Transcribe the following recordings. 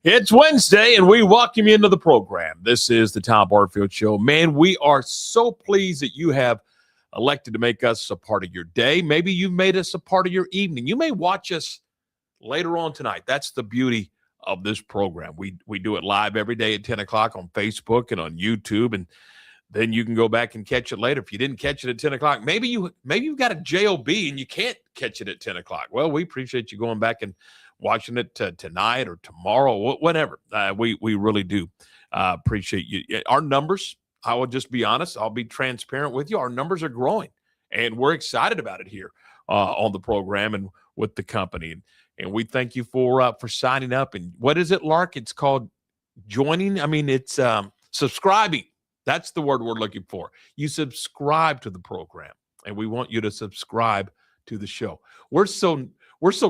It's Wednesday, and we welcome you into the program. This is the Tom Barfield Show. Man, we are so pleased that you have elected to make us a part of your day. Maybe you've made us a part of your evening. You may watch us later on tonight. That's the beauty of this program. We do it live every day at 10 o'clock on Facebook and on YouTube, and then you can go back and catch it later. If you didn't catch it at 10 o'clock, maybe you've got a JOB and you can't catch it at 10 o'clock. Well, we appreciate you going back and watching it tonight or tomorrow, whatever. We really do appreciate you. Our numbers, I will just be honest, I'll be transparent with you. Our numbers are growing, and we're excited about it here on the program and with the company. And we thank you for signing up. And what is it, Lark? It's called joining. I mean, it's subscribing. That's the word we're looking for. You subscribe to the program, and we want you to subscribe to the show. We're so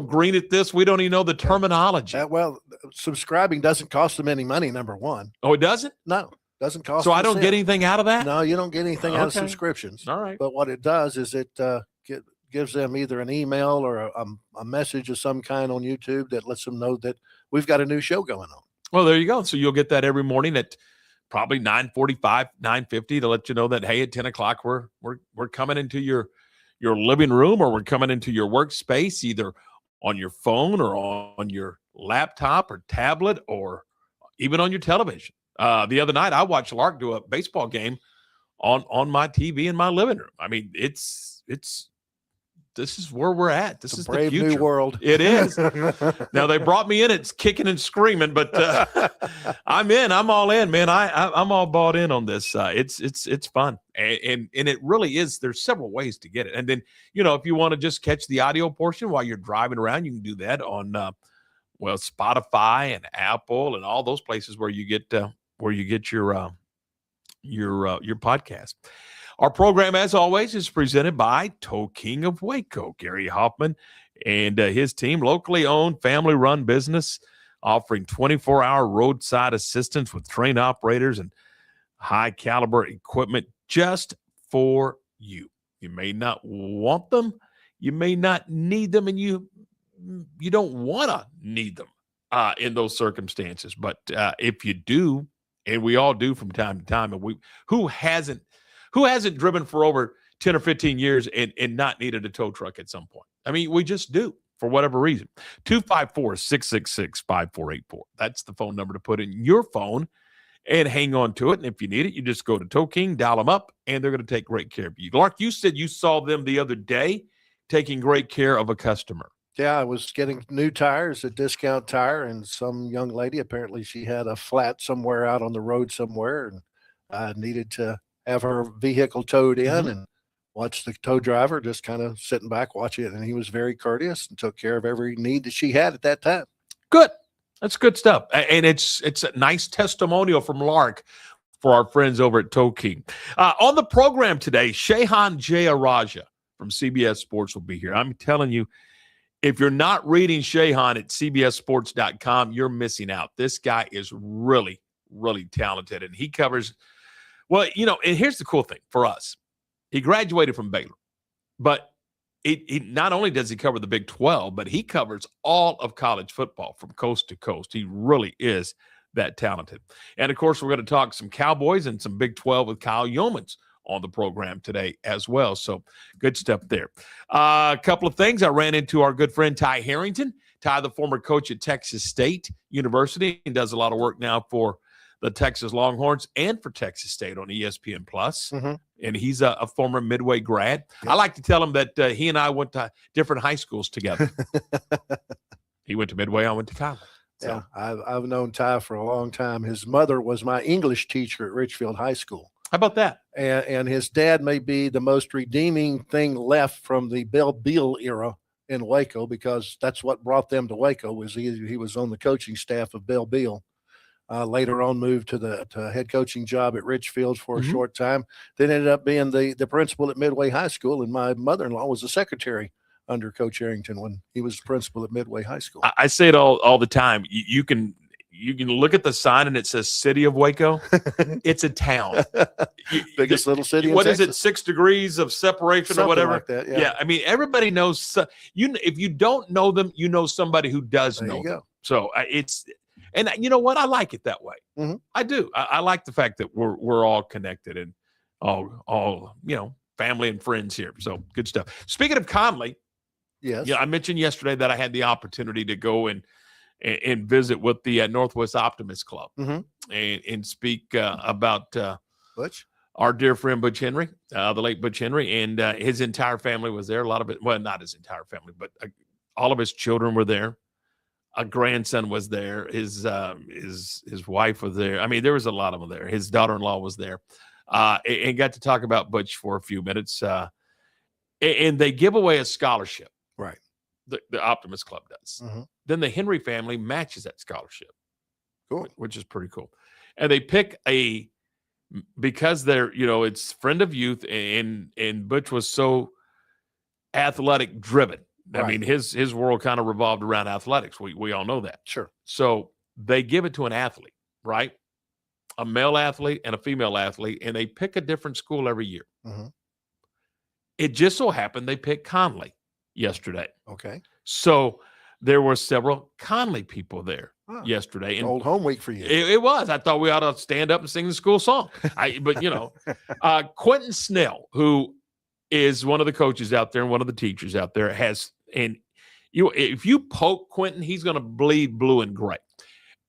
green at this, we don't even know the terminology. Well, subscribing doesn't cost them any money, number one. Oh, it doesn't? No, doesn't cost So them I don't get anything out of that? No, you don't get anything out of subscriptions. All right. But what it does is it gives them either an email or a message of some kind on YouTube that lets them know that we've got a new show going on. Well, there you go. So you'll get that every morning at probably 9:45, 9:50 to let you know that, hey, at 10 o'clock, we're coming into your living room, or we're coming into your workspace, either on your phone or on your laptop or tablet or even on your television. The other night, I watched Lark do a baseball game on my TV in my living room. I mean, this is where we're at. This is the future. Brave new world. It is. Now, they brought me in. It's kicking and screaming, but I'm in. I'm all in, man. I'm all bought in on this. It's fun. And it really is. There's several ways to get it. And then, if you want to just catch the audio portion while you're driving around, you can do that on, Spotify and Apple and all those places where you get your podcast. Our program, as always, is presented by Toe King of Waco, Gary Hoffman, and his team, locally owned, family-run business, offering 24-hour roadside assistance with trained operators and high-caliber equipment just for you. You may not want them, you may not need them, and you don't want to need them in those circumstances. But if you do, and we all do from time to time, and who hasn't driven for over 10 or 15 years and not needed a tow truck at some point? I mean, we just do, for whatever reason. 254-666-5484. That's the phone number to put in your phone and hang on to it. And if you need it, you just go to Toe King, dial them up, and they're going to take great care of you. Lark, you said you saw them the other day taking great care of a customer. Yeah, I was getting new tires at Discount Tire, and some young lady, apparently she had a flat somewhere out on the road somewhere, and I needed to have her vehicle towed in, and watch the tow driver just kind of sitting back watching it. And he was very courteous and took care of every need that she had at that time. Good. That's good stuff. And it's a nice testimonial from Lark for our friends over at Toe King. On the program today, Shehan Jeyarajah from CBS Sports will be here. I'm telling you, if you're not reading Shehan at cbssports.com, you're missing out. This guy is really, really talented, and he covers – well, and here's the cool thing for us. He graduated from Baylor, but he not only does he cover the Big 12, but he covers all of college football from coast to coast. He really is that talented. And, of course, we're going to talk some Cowboys and some Big 12 with Kyle Youmans on the program today as well. So good stuff there. A couple of things. I ran into our good friend Ty Harrington. Ty, the former coach at Texas State University, and does a lot of work now for the Texas Longhorns and for Texas State on ESPN Plus. And he's a former Midway grad. Yep. I like to tell him that he and I went to different high schools together. He went to Midway, I went to college. So. Yeah, I've known Ty for a long time. His mother was my English teacher at Richfield High School. How about that? And his dad may be the most redeeming thing left from the Bill Beal era in Waco, because that's what brought them to Waco. Was he was on the coaching staff of Bill Beal. Later on moved to the head coaching job at Richfield for a short time. Then ended up being the principal at Midway High School, and my mother-in-law was the secretary under Coach Harrington when he was principal at Midway High School. I say it all the time. You can you can look at the sign and it says City of Waco. It's a town. Biggest little city in What is it? Texas. 6 degrees of separation Something or whatever? like that, yeah. I mean, everybody knows. If you don't know them, you know somebody who does There know you them. go. So and you know what? I like it that way. Mhm. I do. I like the fact that we're all connected and all family and friends here. So good stuff. Speaking of Conley, Yes. I mentioned yesterday that I had the opportunity to go and visit with the Northwest Optimist Club Mhm. and speak about Butch? our dear friend Butch Henry, the late Butch Henry, and his entire family was there. A lot of it, well, not his entire family, but all of his children were there. A grandson was there. His wife was there. I mean, there was a lot of them there. His daughter-in-law was there, and got to talk about Butch for a few minutes. And they give away a scholarship. Right. The Optimist Club does. Mhm. Then the Henry family matches that scholarship. Cool. Which is pretty cool. And they pick because they're, it's friend of youth, and Butch was so athletic driven. I mean, his world kind of revolved around athletics. We all know that. Sure. So they give it to an athlete, right? A male athlete and a female athlete, and they pick a different school every year. Mhm. It just so happened they picked Conley yesterday. Okay. So there were several Conley people there Huh. yesterday. And Old home week for you. it was. I thought we ought to stand up and sing the school song. But Quentin Snell, who is one of the coaches out there and one of the teachers out there, if you poke Quentin, he's going to bleed blue and gray.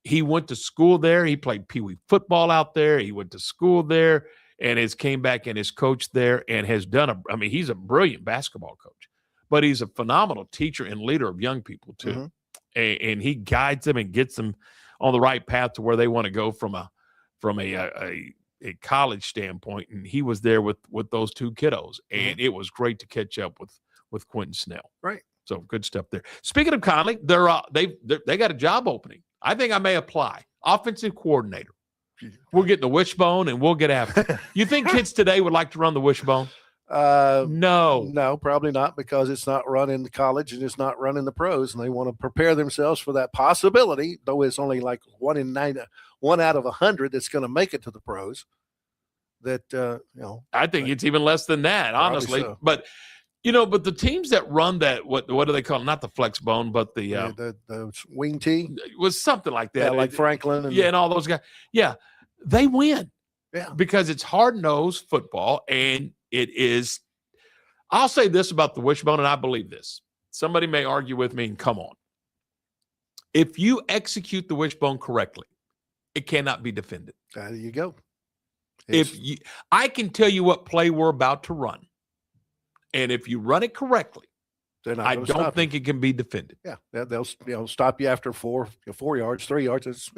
He went to school there. He played Pee Wee football out there. He went to school there and has came back and is coached there and has done he's a brilliant basketball coach, but he's a phenomenal teacher and leader of young people too. Mhm. And he guides them and gets them on the right path to where they want to go from a college standpoint. And he was there with those two kiddos, and it was great to catch up with Quentin Snell. Right. So good stuff there. Speaking of Conley, they got a job opening. I think I may apply. Offensive coordinator. We're getting the wishbone, and we'll get after it. You think kids today would like to run the wishbone? No, probably not, because it's not run in the college and it's not run in the pros, and they want to prepare themselves for that possibility, though it's only like 1 out of 100 that's going to make it to the pros. I think it's even less than that, honestly. So. But the teams that run that, what do they call it? Not the flex bone, but the wing tee. It was something like that. Yeah, like Franklin. And all those guys. Yeah, they win. Yeah. Because it's hard-nosed football, and it is. I'll say this about the wishbone, and I believe this. Somebody may argue with me, and come on. If you execute the wishbone correctly, it cannot be defended. There you go. I can tell you what play we're about to run, and if you run it correctly, I don't think it can be defended. Yeah, they'll stop you after 4 yards, 3 yards. It's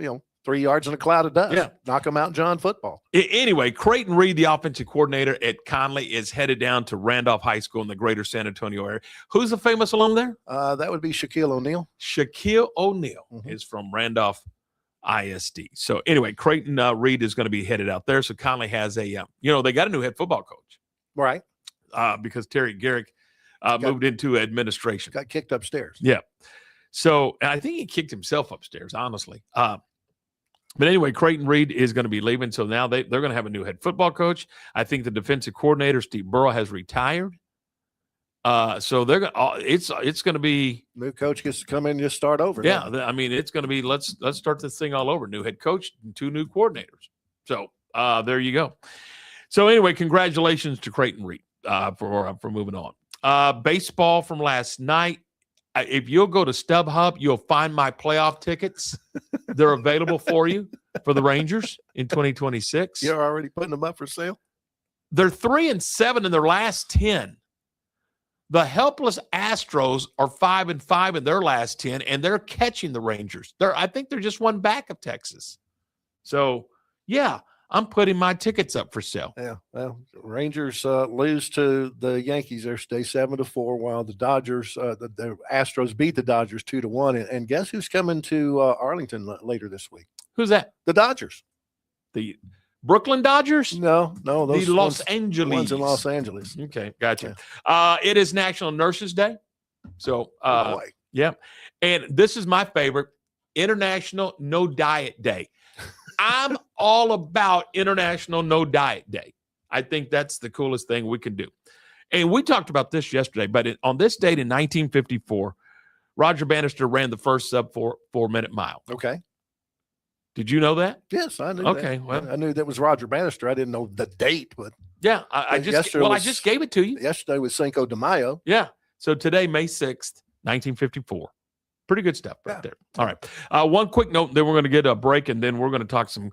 3 yards in a cloud of dust. Yeah. Knock them out in John football. Anyway, Creighton Reed, the offensive coordinator at Conley, is headed down to Randolph High School in the greater San Antonio area. Who's the famous alum there? That would be Shaquille O'Neal. Shaquille O'Neal is from Randolph ISD. So anyway, Creighton Reed is going to be headed out there. So Conley has they got a new head football coach. Right. Because Terry Garrick moved into administration. Got kicked upstairs. Yeah. So I think he kicked himself upstairs, honestly. But anyway, Creighton Reed is going to be leaving. So now they're going to have a new head football coach. I think the defensive coordinator, Steve Burrow, has retired. So they're going. It's going to be new coach gets to come in and just start over. Yeah, it's going to be let's start this thing all over. New head coach and 2 new coordinators. So there you go. So anyway, congratulations to Creighton Reed for moving on. Baseball from last night. If you'll go to StubHub, you'll find my playoff tickets. They're available for you for the Rangers in 2026. You're already putting them up for sale? They're 3-7 in their last 10. The helpless Astros are 5-5 in their last 10, and they're catching the Rangers. I think they're just one back of Texas. So, yeah, I'm putting my tickets up for sale. Yeah, well, Rangers lose to the Yankees. They stay 7-4, while the Dodgers, the Astros beat the Dodgers 2-1. And guess who's coming to Arlington later this week? Who's that? The Dodgers. The Brooklyn Dodgers? No, those the Los Angeles ones in Los Angeles. Okay, gotcha. Yeah. It is National Nurses Day. So, boy. yeah. And this is my favorite. International No Diet Day. I'm all about International No Diet Day. I think that's the coolest thing we can do. And we talked about this yesterday, but on this date in 1954, Roger Bannister ran the first sub 4-minute mile. Okay. Did you know that? Yes, I knew Okay, that. well. I knew that was Roger Bannister. I didn't know the date, but Yeah, I just gave it to you. Yesterday was Cinco de Mayo. Yeah. So today, May 6th, 1954. Pretty good stuff right there. All right. One quick note, then we're going to get a break, and then we're going to talk some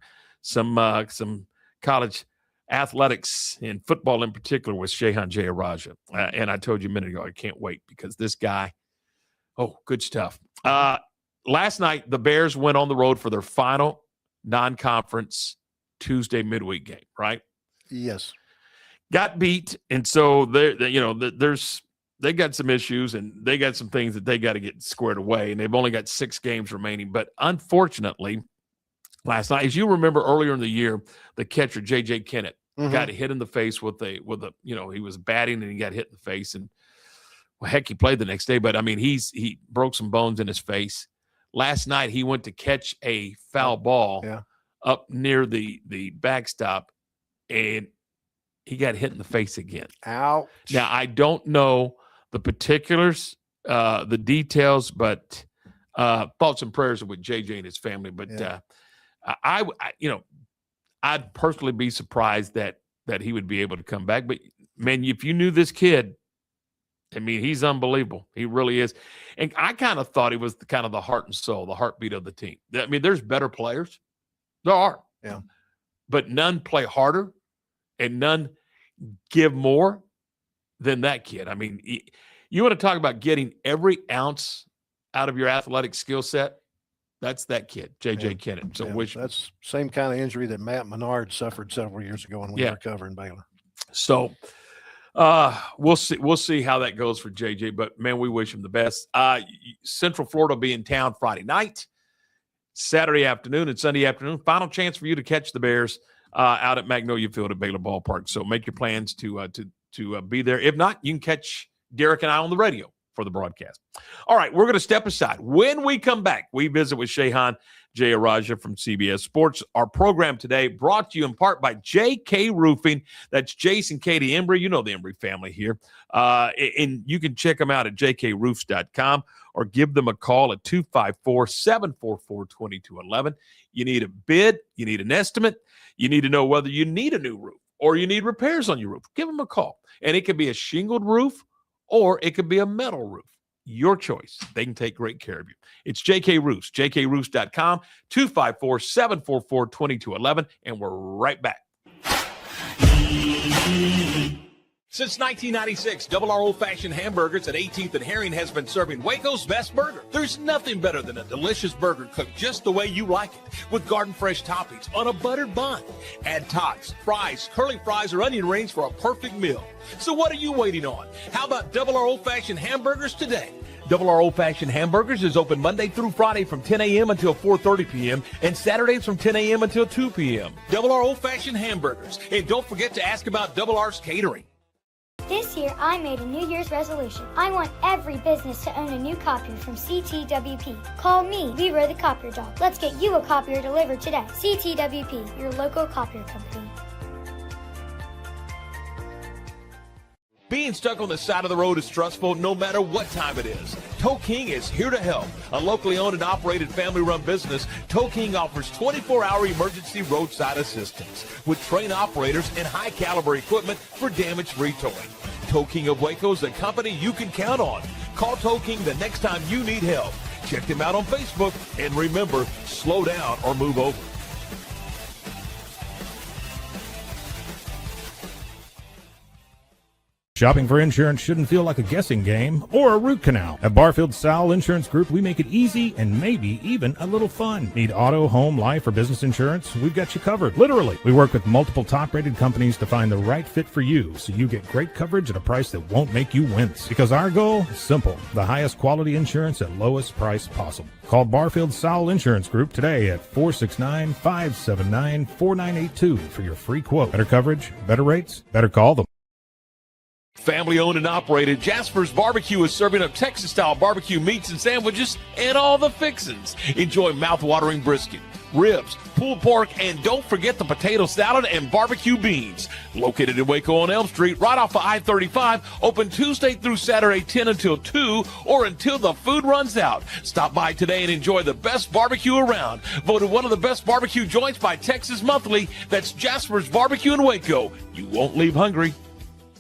college athletics and football in particular with Shehan Jeyarajah. And I told you a minute ago, I can't wait because this guy, good stuff. Last night, the Bears went on the road for their final non-conference Tuesday midweek game, right? Yes. Got beat, and so they got some issues, and they got some things that they got to get squared away, and they've only got 6 games remaining. But unfortunately, last night, as you remember earlier in the year, the catcher J.J. Kennett got hit in the face with a he was batting and he got hit in the face, and heck, he played the next day. But I mean, he broke some bones in his face. Last night, he went to catch a foul ball up near the backstop, and he got hit in the face again. Ouch. Now, I don't know the particulars, the details, but thoughts and prayers are with JJ and his family. But I'd personally be surprised that he would be able to come back. But man, if you knew this kid, I mean, he's unbelievable. He really is. And I kind of thought he was kind of the heart and soul, the heartbeat of the team. I mean, there's better players. There are. Yeah. But none play harder and none give more than that kid. I mean, you want to talk about getting every ounce out of your athletic skill set? That's that kid, J.J. Kennett. So that's same kind of injury that Matt Menard suffered several years ago when we were covering Baylor. So we'll see how that goes for JJ, but man, we wish him the best. Central Florida will be in town Friday night, Saturday afternoon, and Sunday afternoon. Final chance for you to catch the Bears out at Magnolia Field at Baylor Ballpark. So make your plans to be there. If not, you can catch Derek and I on the radio for the broadcast. All right, we're going to step aside. When we come back, we visit with Shehan Jeyarajah from CBS Sports. Our program today brought to you in part by JK Roofing. That's Jason, Katie, Embry. You know the Embry family here. And you can check them out at jkroofs.com or give them a call at 254-744-2211. You need a bid. You need an estimate. You need to know whether you need a new roof or you need repairs on your roof. Give them a call. And it could be a shingled roof or it could be a metal roof. Your choice. They can take great care of you. It's JK Roofs, jkroofs.com, 254-744-2211, and we're right back. Since 1996, Double R Old-Fashioned Hamburgers at 18th and Herring has been serving Waco's best burger. There's nothing better than a delicious burger cooked just the way you like it, with garden fresh toppings on a buttered bun. Add tots, fries, curly fries, or onion rings for a perfect meal. So what are you waiting on? How about Double R Old-Fashioned Hamburgers today? Double R Old-Fashioned Hamburgers is open Monday through Friday from 10 a.m. until 4:30 p.m. and Saturdays from 10 a.m. until 2 p.m. Double R Old-Fashioned Hamburgers. And don't forget to ask about Double R's catering. This year, I made a New Year's resolution. I want every business to own a new copier from CTWP. Call me, Leroy the Copier Dog. Let's get you a copier delivered today. CTWP, your local copier company. Being stuck on the side of the road is stressful no matter what time it is. Tow King is here to help. A locally owned and operated family-run business, Tow King offers 24-hour emergency roadside assistance with trained operators and high-caliber equipment for damage-free towing. Tow King of Waco is a company you can count on. Call Tow King the next time you need help. Check them out on Facebook, and remember, slow down or move over. Shopping for insurance shouldn't feel like a guessing game or a root canal. At Barfield Show Insurance Group, we make it easy and maybe even a little fun. Need auto, home, life, or business insurance? We've got you covered. Literally. We work with multiple top-rated companies to find the right fit for you so you get great coverage at a price that won't make you wince. Because our goal is simple. The highest quality insurance at lowest price possible. Call Barfield Show Insurance Group today at 469-579-4982 for your free quote. Better coverage, better rates, better call them. Family owned and operated, Jasper's Barbecue is serving up Texas-style barbecue meats and sandwiches and all the fixins. Enjoy mouth-watering brisket, ribs, pulled pork, and don't forget the potato salad and barbecue beans. Located in Waco on Elm Street, right off of I-35, open Tuesday through Saturday 10 until 2 or until the food runs out. Stop by today and enjoy the best barbecue around. Voted one of the best barbecue joints by Texas Monthly. That's Jasper's Barbecue in Waco. You won't leave hungry.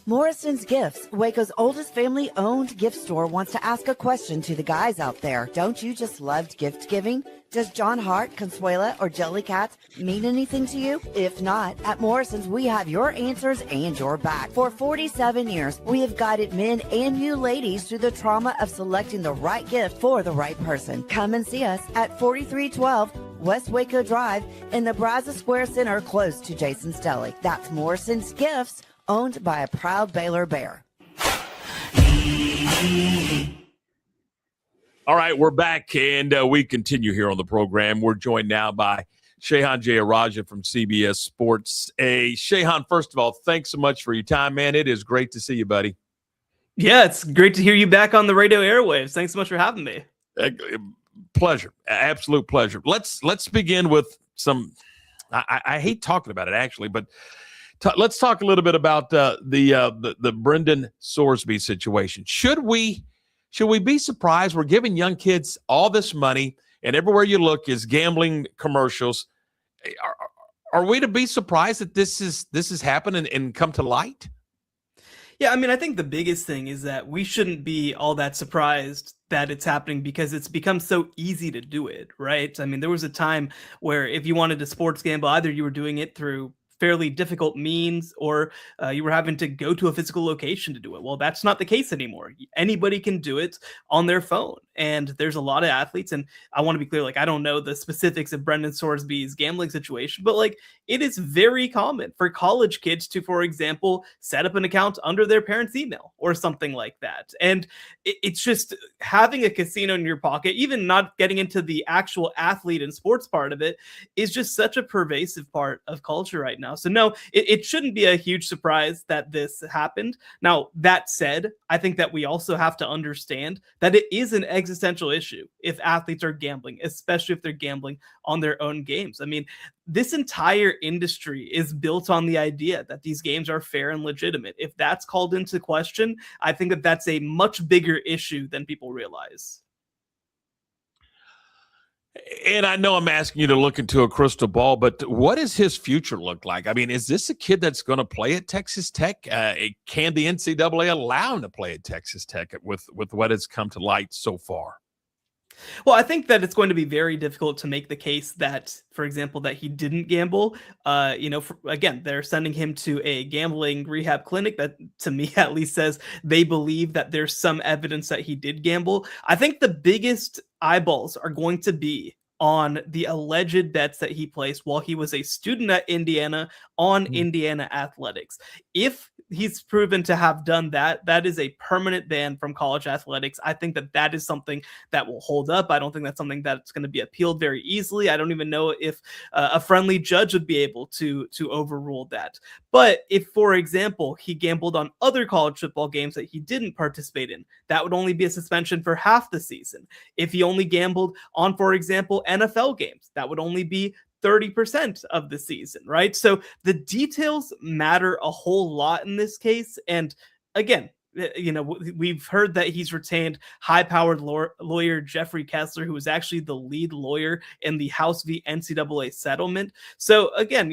Morrison's Gifts, Waco's oldest family-owned gift store, wants to ask a question to the guys out there. Don't you just love gift giving? Does John Hart, Consuela, or Jellycat mean anything to you? If not, at Morrison's, we have your answers and your back. For 47 years, we have guided men and you ladies through the trauma of selecting the right gift for the right person. Come and see us at 4312 West Waco Drive in the Brazos Square Center, close to Jason's Deli. That's Morrison's Gifts, owned by a proud Baylor Bear. All right, we're back, and we continue here on the program. We're joined now by Shehan Jeyarajah from CBS Sports. Shehan, first of all, thanks so much for your time, man. It is great to see you, buddy. Yeah, it's great to hear you back on the radio airwaves. Thanks so much for having me. Pleasure, absolute pleasure. Let's begin with some. I hate talking about it actually, but let's talk a little bit about the Brendan Sorsby situation. Should we be surprised? We're giving young kids all this money, and everywhere you look is gambling commercials. Are we to be surprised that this is happening and come to light? Yeah, I mean, I think the biggest thing is that we shouldn't be all that surprised that it's happening because it's become so easy to do it, right? I mean, there was a time where if you wanted to sports gamble, either you were doing it through fairly difficult means or you were having to go to a physical location to do it. Well, that's not the case anymore. Anybody can do it on their phone. And there's a lot of athletes, and I want to be clear, like, I don't know the specifics of Brendan Sorsby's gambling situation, but like, it is very common for college kids to, for example, set up an account under their parents' email or something like that. And it's just having a casino in your pocket, even not getting into the actual athlete and sports part of it, is just such a pervasive part of culture right now. So no, it shouldn't be a huge surprise that this happened. Now, that said, I think that we also have to understand that it is an existential issue if athletes are gambling, especially if they're gambling on their own games. I mean, this entire industry is built on the idea that these games are fair and legitimate. If that's called into question, I think that that's a much bigger issue than people realize. And I know I'm asking you to look into a crystal ball, but what does his future look like? I mean, is this a kid that's going to play at Texas Tech? Can the NCAA allow him to play at Texas Tech with what has come to light so far? Well, I think that it's going to be very difficult to make the case that, for example, that he didn't gamble. Again, they're sending him to a gambling rehab clinic that, to me at least, says they believe that there's some evidence that he did gamble. I think the biggest eyeballs are going to be on the alleged bets that he placed while he was a student at Indiana on Indiana athletics. If he's proven to have done that, that is a permanent ban from college athletics. I think that that is something that will hold up. I don't think that's something that's going to be appealed very easily. I don't even know if a friendly judge would be able to overrule that. But if, for example, he gambled on other college football games that he didn't participate in, that would only be a suspension for half the season. If he only gambled on, for example, NFL games, that would only be 30% of the season, right? So the details matter a whole lot in this case. And again, we've heard that he's retained high-powered lawyer Jeffrey Kessler, who was actually the lead lawyer in the House v. NCAA settlement. So again,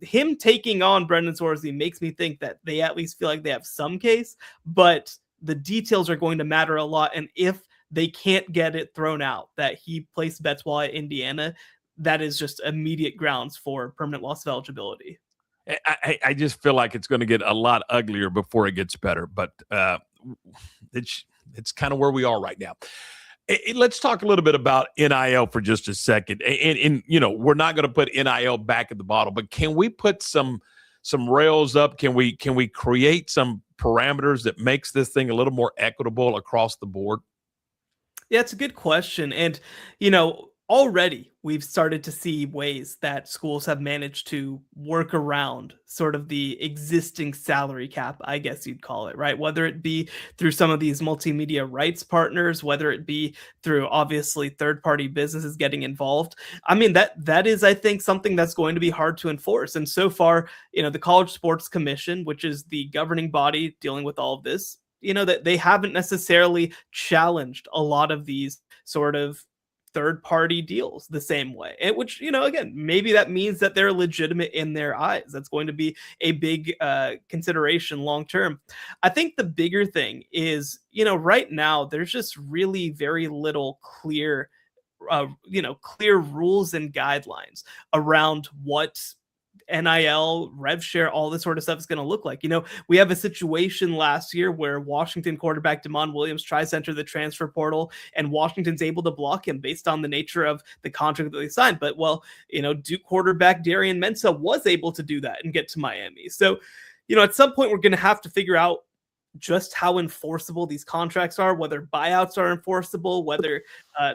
him taking on Brendan Sorsby makes me think that they at least feel like they have some case, but the details are going to matter a lot. And if they can't get it thrown out that he placed bets while at Indiana, that is just immediate grounds for permanent loss of eligibility. I just feel like it's going to get a lot uglier before it gets better, but it's kind of where we are right now. Let's talk a little bit about NIL for just a second. And we're not going to put NIL back in the bottle, but can we put some rails up? Can we create some parameters that makes this thing a little more equitable across the board? Yeah, it's a good question. And, already we've started to see ways that schools have managed to work around sort of the existing salary cap, I guess you'd call it, right? Whether it be through some of these multimedia rights partners, whether it be through obviously third-party businesses getting involved. I mean, that is, I think, something that's going to be hard to enforce. And so far, the College Sports Commission, which is the governing body dealing with all of this, that they haven't necessarily challenged a lot of these sort of third-party deals the same way, which, again, maybe that means that they're legitimate in their eyes. That's going to be a big consideration long term. I think the bigger thing is, right now there's just really very little clear rules and guidelines around what NIL, rev share, all this sort of stuff is going to look like. We have a situation last year where Washington quarterback Damon Williams tries to enter the transfer portal, and Washington's able to block him based on the nature of the contract that they signed. But, Duke quarterback Darian Mensah was able to do that and get to Miami. So, at some point we're going to have to figure out just how enforceable these contracts are, whether buyouts are enforceable, whether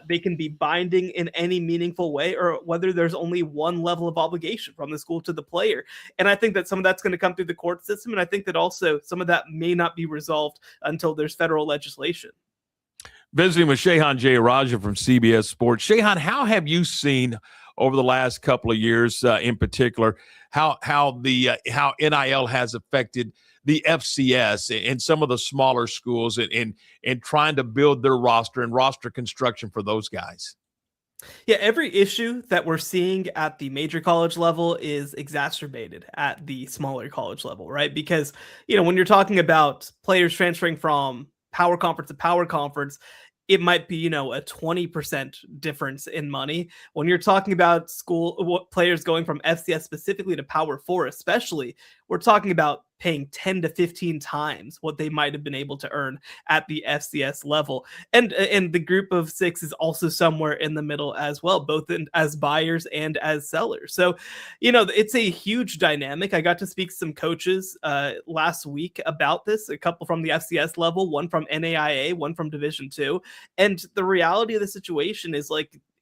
they can be binding in any meaningful way, or whether there's only one level of obligation from the school to the player. And I think that some of that's going to come through the court system. And I think that also some of that may not be resolved until there's federal legislation. Visiting with Shehan Jeyarajah from CBS Sports. Shehan, how have you seen over the last couple of years in particular, how NIL has affected the FCS and some of the smaller schools and trying to build their roster and roster construction for those guys? Yeah, every issue that we're seeing at the major college level is exacerbated at the smaller college level, right? Because, when you're talking about players transferring from power conference to power conference, it might be, a 20% difference in money. When you're talking about players going from FCS specifically to Power 4 especially, we're talking about paying 10 to 15 times what they might have been able to earn at the FCS level. And the group of six is also somewhere in the middle as well, both as buyers and as sellers. So, it's a huge dynamic. I got to speak to some coaches last week about this, a couple from the FCS level, one from NAIA, one from Division II. And the reality of the situation is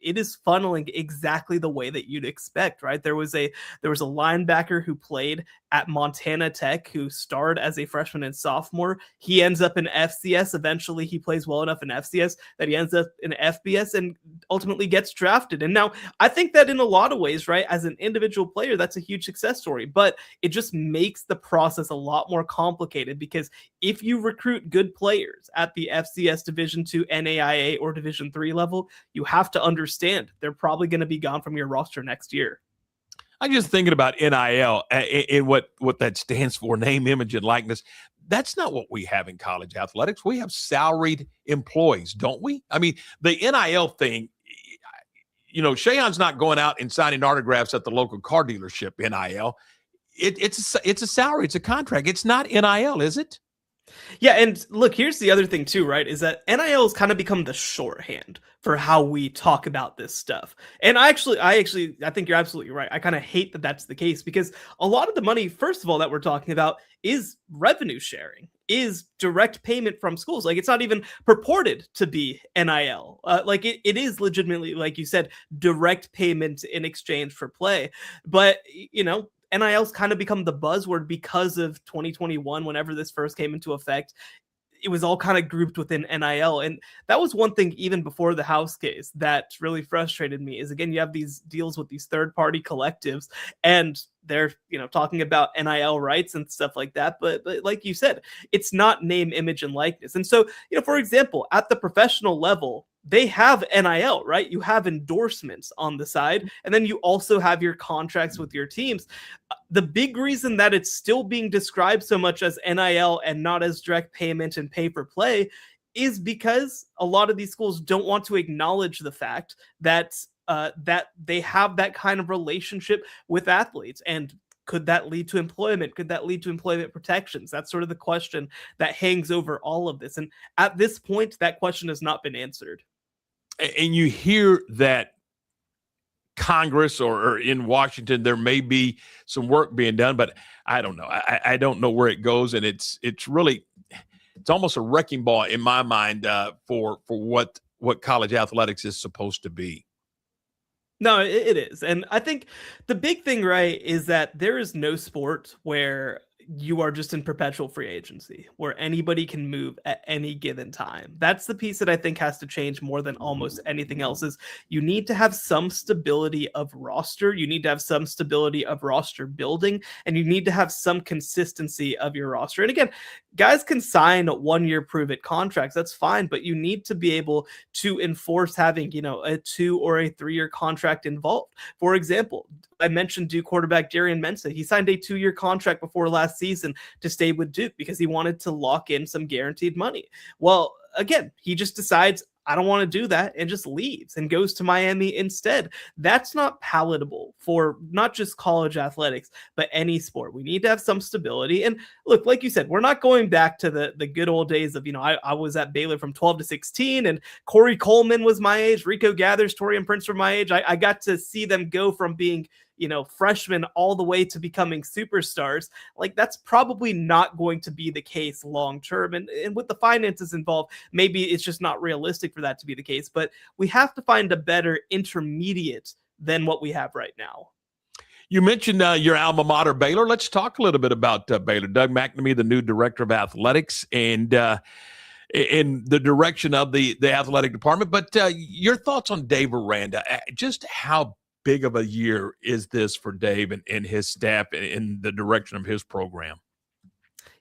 it is funneling exactly the way that you'd expect, right? There was a linebacker who played at Montana Tech who starred as a freshman and sophomore. He ends up in FCS. Eventually, he plays well enough in FCS that he ends up in FBS and ultimately gets drafted. And now I think that in a lot of ways, right, as an individual player, that's a huge success story, but it just makes the process a lot more complicated because if you recruit good players at the FCS Division II, NAIA, or Division III level, you have to understand they're probably going to be gone from your roster next year. I'm just thinking about NIL and what that stands for, name, image, and likeness. That's not what we have in college athletics. We have salaried employees, don't we? I mean, the NIL thing, Shehan's not going out and signing autographs at the local car dealership, NIL. It's a salary. It's a contract. It's not NIL, is it? Yeah, and look, here's the other thing too, right, is that NIL has kind of become the shorthand for how we talk about this stuff. And I think you're absolutely right. I kind of hate that that's the case because a lot of the money, first of all, that we're talking about is revenue sharing, is direct payment from schools. It's not even purported to be NIL. It is legitimately, like you said, direct payment in exchange for play. But, NIL's kind of become the buzzword because of 2021, whenever this first came into effect. It was all kind of grouped within NIL. And that was one thing even before the House case that really frustrated me is, again, you have these deals with these third-party collectives and they're, talking about NIL rights and stuff like that. But like you said, it's not name, image, and likeness. And so, for example, at the professional level, they have NIL, right? You have endorsements on the side, and then you also have your contracts with your teams. The big reason that it's still being described so much as NIL and not as direct payment and pay for play is because a lot of these schools don't want to acknowledge the fact that that they have that kind of relationship with athletes. And could that lead to employment? Could that lead to employment protections? That's sort of the question that hangs over all of this. And at this point, that question has not been answered. And you hear that Congress or in Washington, there may be some work being done, but I don't know. I don't know where it goes. And it's almost a wrecking ball in my mind for what college athletics is supposed to be. No, it is. And I think the big thing, right, is that there is no sport where you are just in perpetual free agency, where anybody can move at any given time. That's the piece that I think has to change more than almost anything else is you need to have some stability of roster. You need to have some stability of roster building, and you need to have some consistency of your roster. And again, guys can sign 1-year prove it contracts. That's fine, but you need to be able to enforce having, a 2 or a 3-year contract involved. For example, I mentioned Duke quarterback Darian Mensah. He signed a 2-year contract before last season to stay with Duke because he wanted to lock in some guaranteed money. Well, again, he just decides, I don't want to do that, and just leaves and goes to Miami instead. That's not palatable for not just college athletics, but any sport. We need to have some stability. And look, like you said, we're not going back to the good old days of, I was at Baylor from 12 to 16, and Corey Coleman was my age, Rico Gathers, Torian Prince were my age. I got to see them go from being freshmen all the way to becoming superstars. Like, that's probably not going to be the case long term. And with the finances involved, maybe it's just not realistic for that to be the case. But we have to find a better intermediate than what we have right now. You mentioned your alma mater, Baylor. Let's talk a little bit about Baylor. Doug McNamee, the new director of athletics, and in the direction of the athletic department. But your thoughts on Dave Aranda, just how big of a year is this for Dave and his staff in the direction of his program?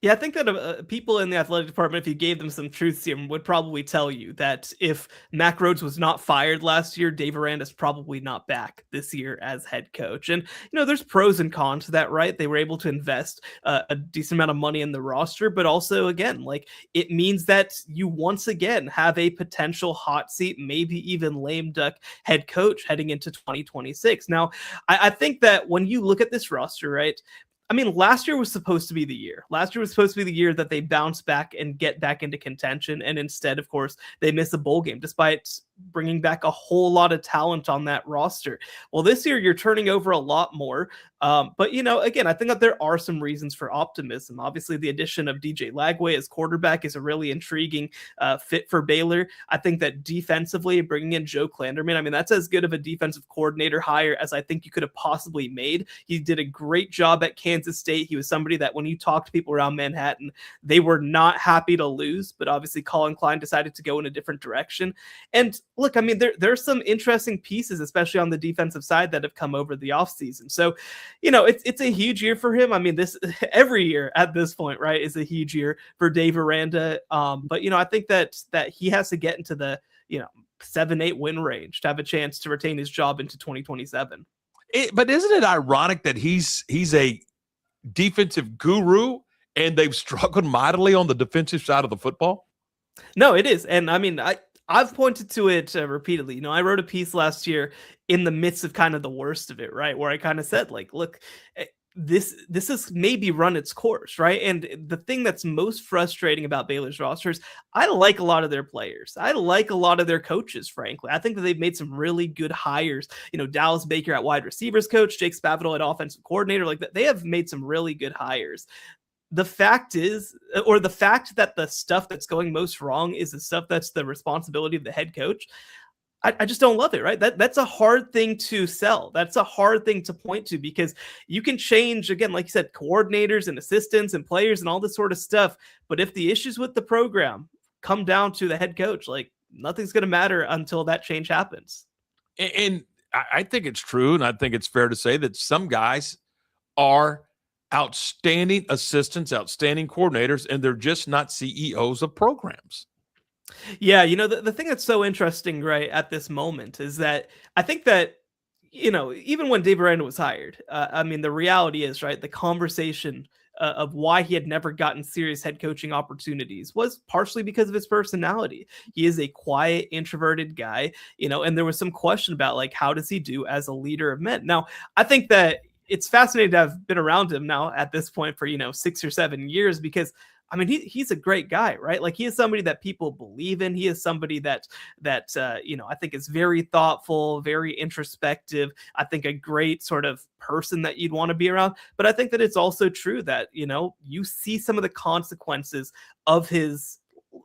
Yeah, I think that people in the athletic department, if you gave them some truth serum, would probably tell you that if Mack Rhoades was not fired last year, Dave Aranda's probably not back this year as head coach. And, there's pros and cons to that, right? They were able to invest a decent amount of money in the roster, but also, again, like, it means that you once again have a potential hot seat, maybe even lame duck head coach heading into 2026. Now, I think that when you look at this roster, right, I mean, last year was supposed to be the year. Last year was supposed to be the year that they bounce back and get back into contention. And instead, of course, they miss a bowl game despite bringing back a whole lot of talent on that roster. Well, this year you're turning over a lot more. But, again, I think that there are some reasons for optimism. Obviously, the addition of DJ Lagway as quarterback is a really intriguing fit for Baylor. I think that defensively, bringing in Joe Klanderman, I mean, that's as good of a defensive coordinator hire as I think you could have possibly made. He did a great job at Kansas State. He was somebody that when you talk to people around Manhattan, they were not happy to lose, but obviously Colin Klein decided to go in a different direction. And look, I mean, there's some interesting pieces, especially on the defensive side, that have come over the offseason. So, it's a huge year for him. I mean, this every year at this point, right, is a huge year for Dave Aranda. But, I think that he has to get into the, 7-8 win range to have a chance to retain his job into 2027. But isn't it ironic that he's a defensive guru and they've struggled mightily on the defensive side of the football? No, it is. And I mean, I've pointed to it repeatedly. I wrote a piece last year in the midst of kind of the worst of it, right? Where I kind of said, like, look, this has maybe run its course, right? And the thing that's most frustrating about Baylor's rosters, I like a lot of their players. I like a lot of their coaches, frankly. I think that they've made some really good hires. Dallas Baker at wide receivers coach, Jake Spavital at offensive coordinator, like that. They have made some really good hires. The fact that the stuff that's going most wrong is the stuff that's the responsibility of the head coach, I just don't love it, right? That's a hard thing to sell. That's a hard thing to point to because you can change, again, like you said, coordinators and assistants and players and all this sort of stuff. But if the issues with the program come down to the head coach, like, nothing's going to matter until that change happens. And I think it's true, and I think it's fair to say that some guys are outstanding assistants, outstanding coordinators, and they're just not CEOs of programs. Yeah, the thing that's so interesting, right, at this moment is that I think that, even when Dave Aranda was hired, I mean, the reality is, right, the conversation of why he had never gotten serious head coaching opportunities was partially because of his personality. He is a quiet, introverted guy, and there was some question about, like, how does he do as a leader of men? Now, I think that it's fascinating to have been around him now at this point for, 6 or 7 years, because I mean, he's a great guy, right? Like, he is somebody that people believe in. He is somebody that I think is very thoughtful, very introspective. I think a great sort of person that you'd want to be around. But I think that it's also true that, you see some of the consequences of his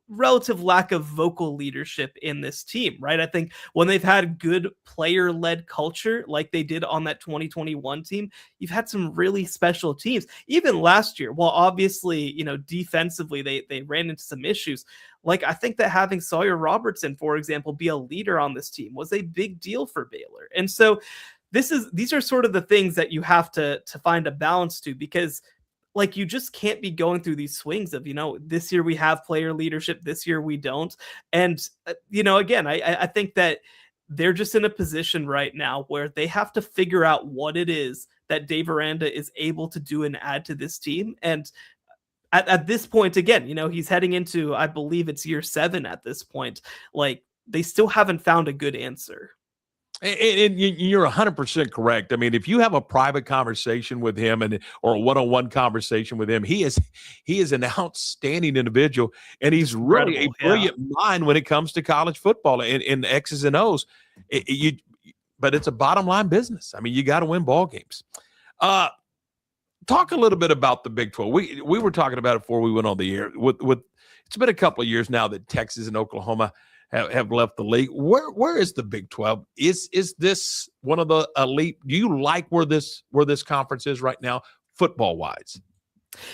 relative lack of vocal leadership in this team, right? I think when they've had good player-led culture like they did on that 2021 team, you've had some really special teams. Even last year, while obviously, defensively they ran into some issues, like I think that having Sawyer Robertson, for example, be a leader on this team was a big deal for Baylor. And so these are sort of the things that you have to find a balance to, because like you just can't be going through these swings of, this year we have player leadership, this year we don't. And, again, I think that they're just in a position right now where they have to figure out what it is that Dave Aranda is able to do and add to this team. And at this point, again, he's heading into, I believe it's year 7 at this point. Like they still haven't found a good answer. And you're 100% correct. I mean, if you have a private conversation with him or a one-on-one conversation with him, he is an outstanding individual, and he's really a brilliant mind when it comes to college football in X's and O's. But it's a bottom line business. I mean, you got to win ball games. Talk a little bit about the Big 12. We were talking about it before we went on the air. With it's been a couple of years now that Texas and Oklahoma have left the league. Where is the Big 12? Is this one of the elite? Do you like where this conference is right now, football wise?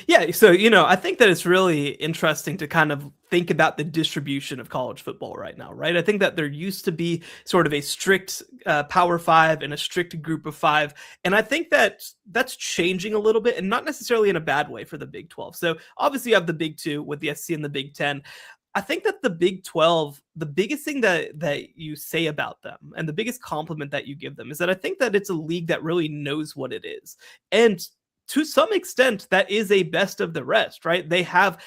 Yeah, so I think that it's really interesting to kind of think about the distribution of college football right now, right? I think that there used to be sort of a strict Power 5 and a strict Group of 5, and I think that that's changing a little bit, and not necessarily in a bad way for the Big 12. So obviously you have the Big 2 with the SEC and the Big 10. I think that the Big 12, the biggest thing that you say about them and the biggest compliment that you give them is that I think that it's a league that really knows what it is. And to some extent, that is a best of the rest, right? They have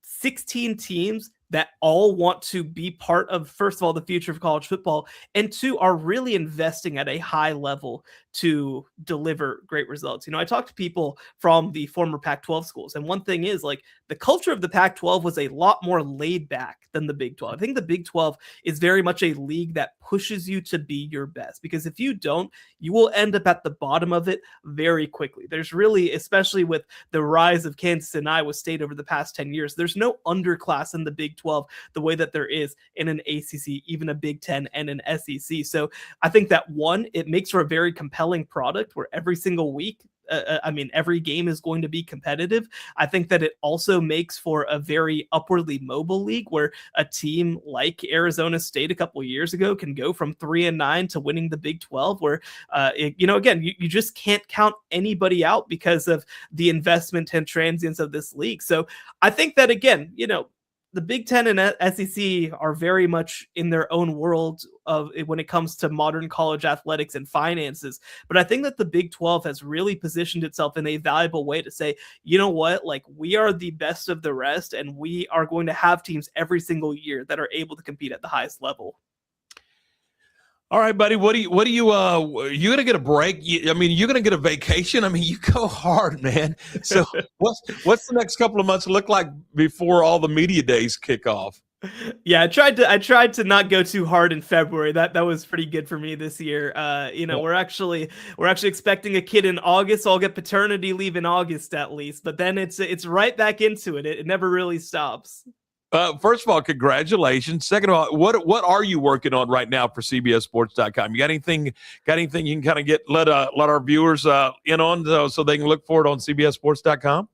16 teams that all want to be part of, first of all, the future of college football, and 2, are really investing at a high level to deliver great results. I talked to people from the former Pac-12 schools, and one thing is, like, the culture of the Pac-12 was a lot more laid back than the Big 12. I think the Big 12 is very much a league that pushes you to be your best, because if you don't, you will end up at the bottom of it very quickly. There's really, especially with the rise of Kansas and Iowa State over the past 10 years, there's no underclass in the Big 12 the way that there is in an ACC, even a Big 10 and an SEC. So I think that, one, it makes for a very compelling product where every single week, every game is going to be competitive. I think that it also makes for a very upwardly mobile league where a team like Arizona State a couple of years ago can go from 3-9 to winning the Big 12, where, again, you just can't count anybody out because of the investment and transience of this league. So I think that, again, the Big 10 and SEC are very much in their own world of when it comes to modern college athletics and finances. But I think that the Big 12 has really positioned itself in a valuable way to say, you know what, like, we are the best of the rest, and we are going to have teams every single year that are able to compete at the highest level. All right, buddy. What do you you going to get a break? You're going to get a vacation. I mean, you go hard, man. So what's the next couple of months look like before all the media days kick off? Yeah, I tried to not go too hard in February. That was pretty good for me this year. We're actually expecting a kid in August. So I'll get paternity leave in August at least, but then it's right back into it. It never really stops. First of all, congratulations. Second of all, what are you working on right now for CBSSports.com? You got anything you can kind of let our viewers in on so they can look for it on CBSSports.com?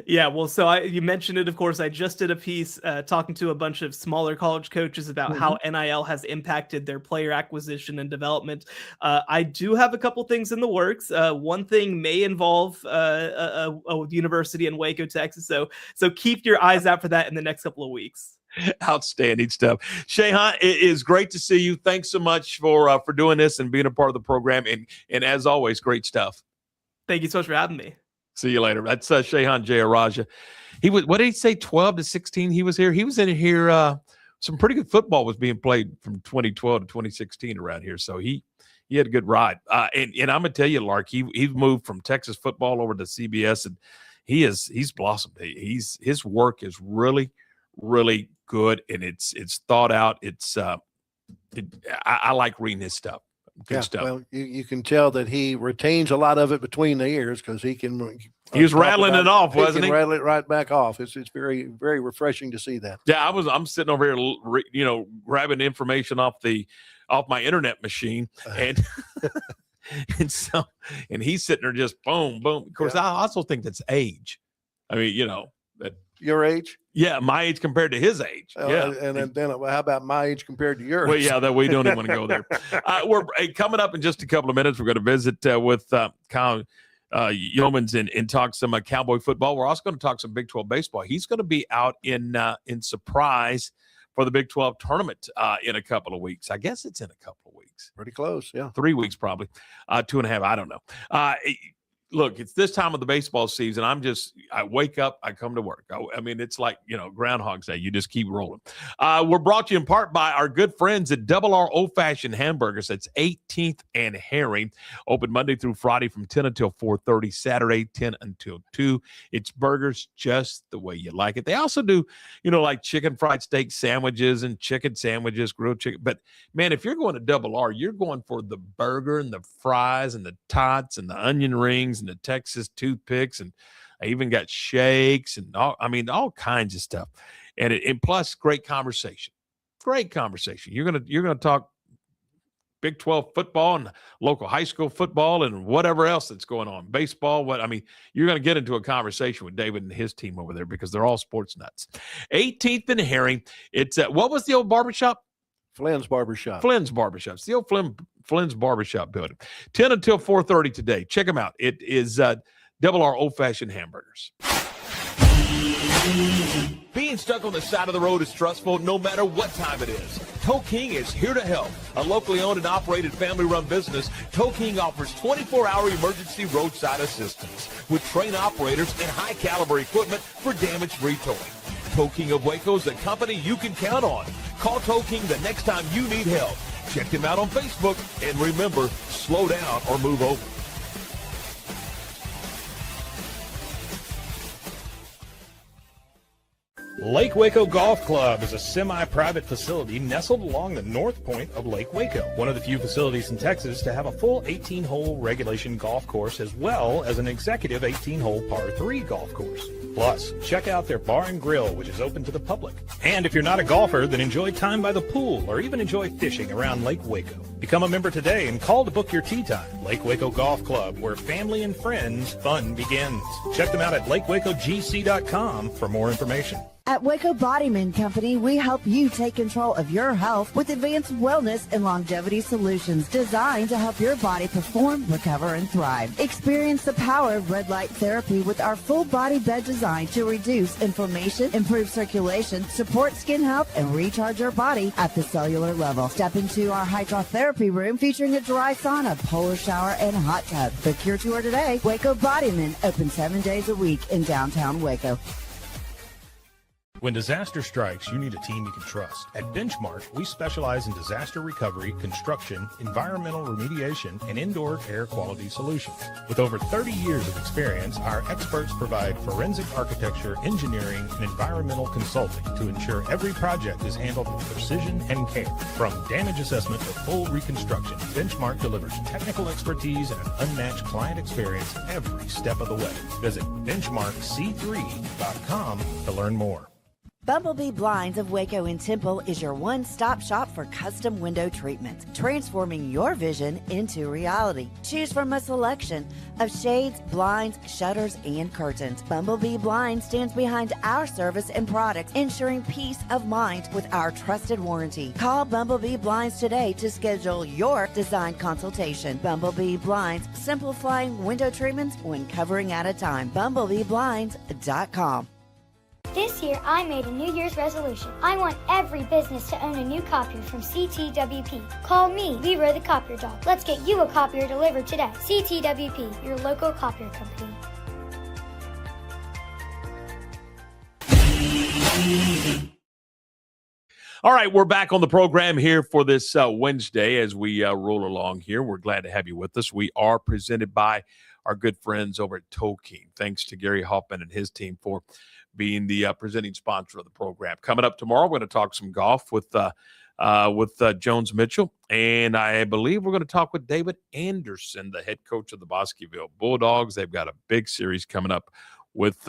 Yeah, well, so you mentioned it, of course. I just did a piece talking to a bunch of smaller college coaches about how NIL has impacted their player acquisition and development. I do have a couple things in the works. One thing may involve a university in Waco, Texas. So keep your eyes out for that in the next couple of weeks. Outstanding stuff. Shehan, it is great to see you. Thanks so much for doing this and being a part of the program. And as always, great stuff. Thank you so much for having me. See you later. That's Shehan Jeyarajah. He was, what did he say, 12 to 16 he was here? He was in here. Some pretty good football was being played from 2012 to 2016 around here. So he had a good ride. And I'm going to tell you, Lark, he's moved from Texas football over to CBS, and he's blossomed. His work is really, really good, and it's thought out. I like reading his stuff. Good stuff. Well, you can tell that he retains a lot of it between the ears because he can. He was rattling it off, wasn't he? Rattle it right back off. It's very, very refreshing to see that. Yeah, I'm sitting over here, grabbing information off my internet machine, and and he's sitting there just boom, boom. Of course, I also think that's age. I mean, that your age. Yeah, my age compared to his age. Yeah, and then how about my age compared to yours? Well, yeah, that we don't even want to go there. We're coming up in just a couple of minutes. We're going to visit with Kyle Youmans and talk some Cowboy football. We're also going to talk some Big 12 baseball. He's going to be out in Surprise for the Big 12 tournament in a couple of weeks. I guess it's in a couple of weeks. Pretty close, yeah. 3 weeks probably, 2.5. I don't know. Look, it's this time of the baseball season. I wake up, I come to work. I mean, it's like, Groundhog's Day. You just keep rolling. We're brought to you in part by our good friends at Double R Old Fashioned Hamburgers. That's 18th and Herring. Open Monday through Friday from 10 until 4:30, Saturday 10 until 2. It's burgers just the way you like it. They also do, like chicken fried steak sandwiches and chicken sandwiches, grilled chicken. But, man, if you're going to Double R, you're going for the burger and the fries and the tots and the onion rings and the Texas toothpicks, and I even got shakes and all kinds of stuff. And plus great conversation. You're gonna talk Big 12 football and local high school football and whatever else that's going on, baseball. You're going to get into a conversation with David and his team over there because they're all sports nuts. 18th and Herring. It's what was the old barbershop? Flynn's Barbershop. It's the old Flynn's Barbershop building. 10 until 4:30 today. Check them out. It is Double R Old Fashioned Hamburgers. Being stuck on the side of the road is stressful no matter what time it is. Tow King is here to help. A locally owned and operated family-run business, Tow King offers 24-hour emergency roadside assistance with trained operators and high-caliber equipment for damage-free towing. Tow King of Waco is a company you can count on. Call Tow King the next time you need help. Check him out on Facebook, and remember, slow down or move over. Lake Waco Golf Club is a semi-private facility nestled along the north point of Lake Waco, one of the few facilities in Texas to have a full 18-hole regulation golf course as well as an executive 18-hole par 3 golf course. Plus, check out their bar and grill, which is open to the public. And if you're not a golfer, then enjoy time by the pool or even enjoy fishing around Lake Waco. Become a member today and call to book your tee time. Lake Waco Golf Club, where family and friends fun begins. Check them out at lakewacogc.com for more information. At Waco Bodyman Company, we help you take control of your health with advanced wellness and longevity solutions designed to help your body perform, recover, and thrive. Experience the power of red light therapy with our full body bed design to reduce inflammation, improve circulation, support skin health, and recharge your body at the cellular level. Step into our hydrotherapy room featuring a dry sauna, polar shower, and hot tub. Book your tour today. Waco Bodyman, open 7 days a week in downtown Waco. When disaster strikes, you need a team you can trust. At Benchmark, we specialize in disaster recovery, construction, environmental remediation, and indoor air quality solutions. With over 30 years of experience, our experts provide forensic architecture, engineering, and environmental consulting to ensure every project is handled with precision and care. From damage assessment to full reconstruction, Benchmark delivers technical expertise and an unmatched client experience every step of the way. Visit benchmarkc3.com to learn more. Bumblebee Blinds of Waco and Temple is your one-stop shop for custom window treatments, transforming your vision into reality. Choose from a selection of shades, blinds, shutters, and curtains. Bumblebee Blinds stands behind our service and products, ensuring peace of mind with our trusted warranty. Call Bumblebee Blinds today to schedule your design consultation. Bumblebee Blinds, simplifying window treatments one covering at a time. BumblebeeBlinds.com. This year, I made a New Year's resolution. I want every business to own a new copier from CTWP. Call me, Leroy the Copier Dog. Let's get you a copier delivered today. CTWP, your local copier company. All right, we're back on the program here for this Wednesday as we roll along here. We're glad to have you with us. We are presented by our good friends over at Tow King. Thanks to Gary Hoffman and his team for being the presenting sponsor of the program. Coming up tomorrow, we're going to talk some golf with with Jones Mitchell. And I believe we're going to talk with David Anderson, the head coach of the Bosqueville Bulldogs. They've got a big series coming up with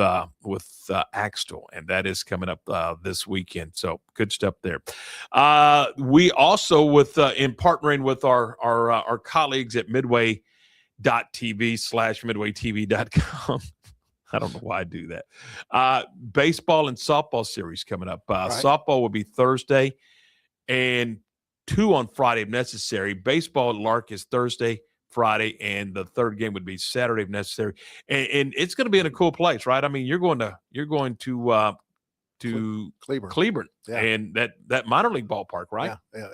Axtell, and that is coming up this weekend. So good stuff there. We also, in partnering with our colleagues at midway.tv/midwaytv.com. I don't know why I do that. Baseball and softball series coming up. Right. Softball will be Thursday and 2 on Friday if necessary. Baseball at Lark is Thursday, Friday, and the third game would be Saturday if necessary. And it's going to be in a cool place, right? I mean, you're going to Cleburne, Yeah. and that minor league ballpark, right? Yeah.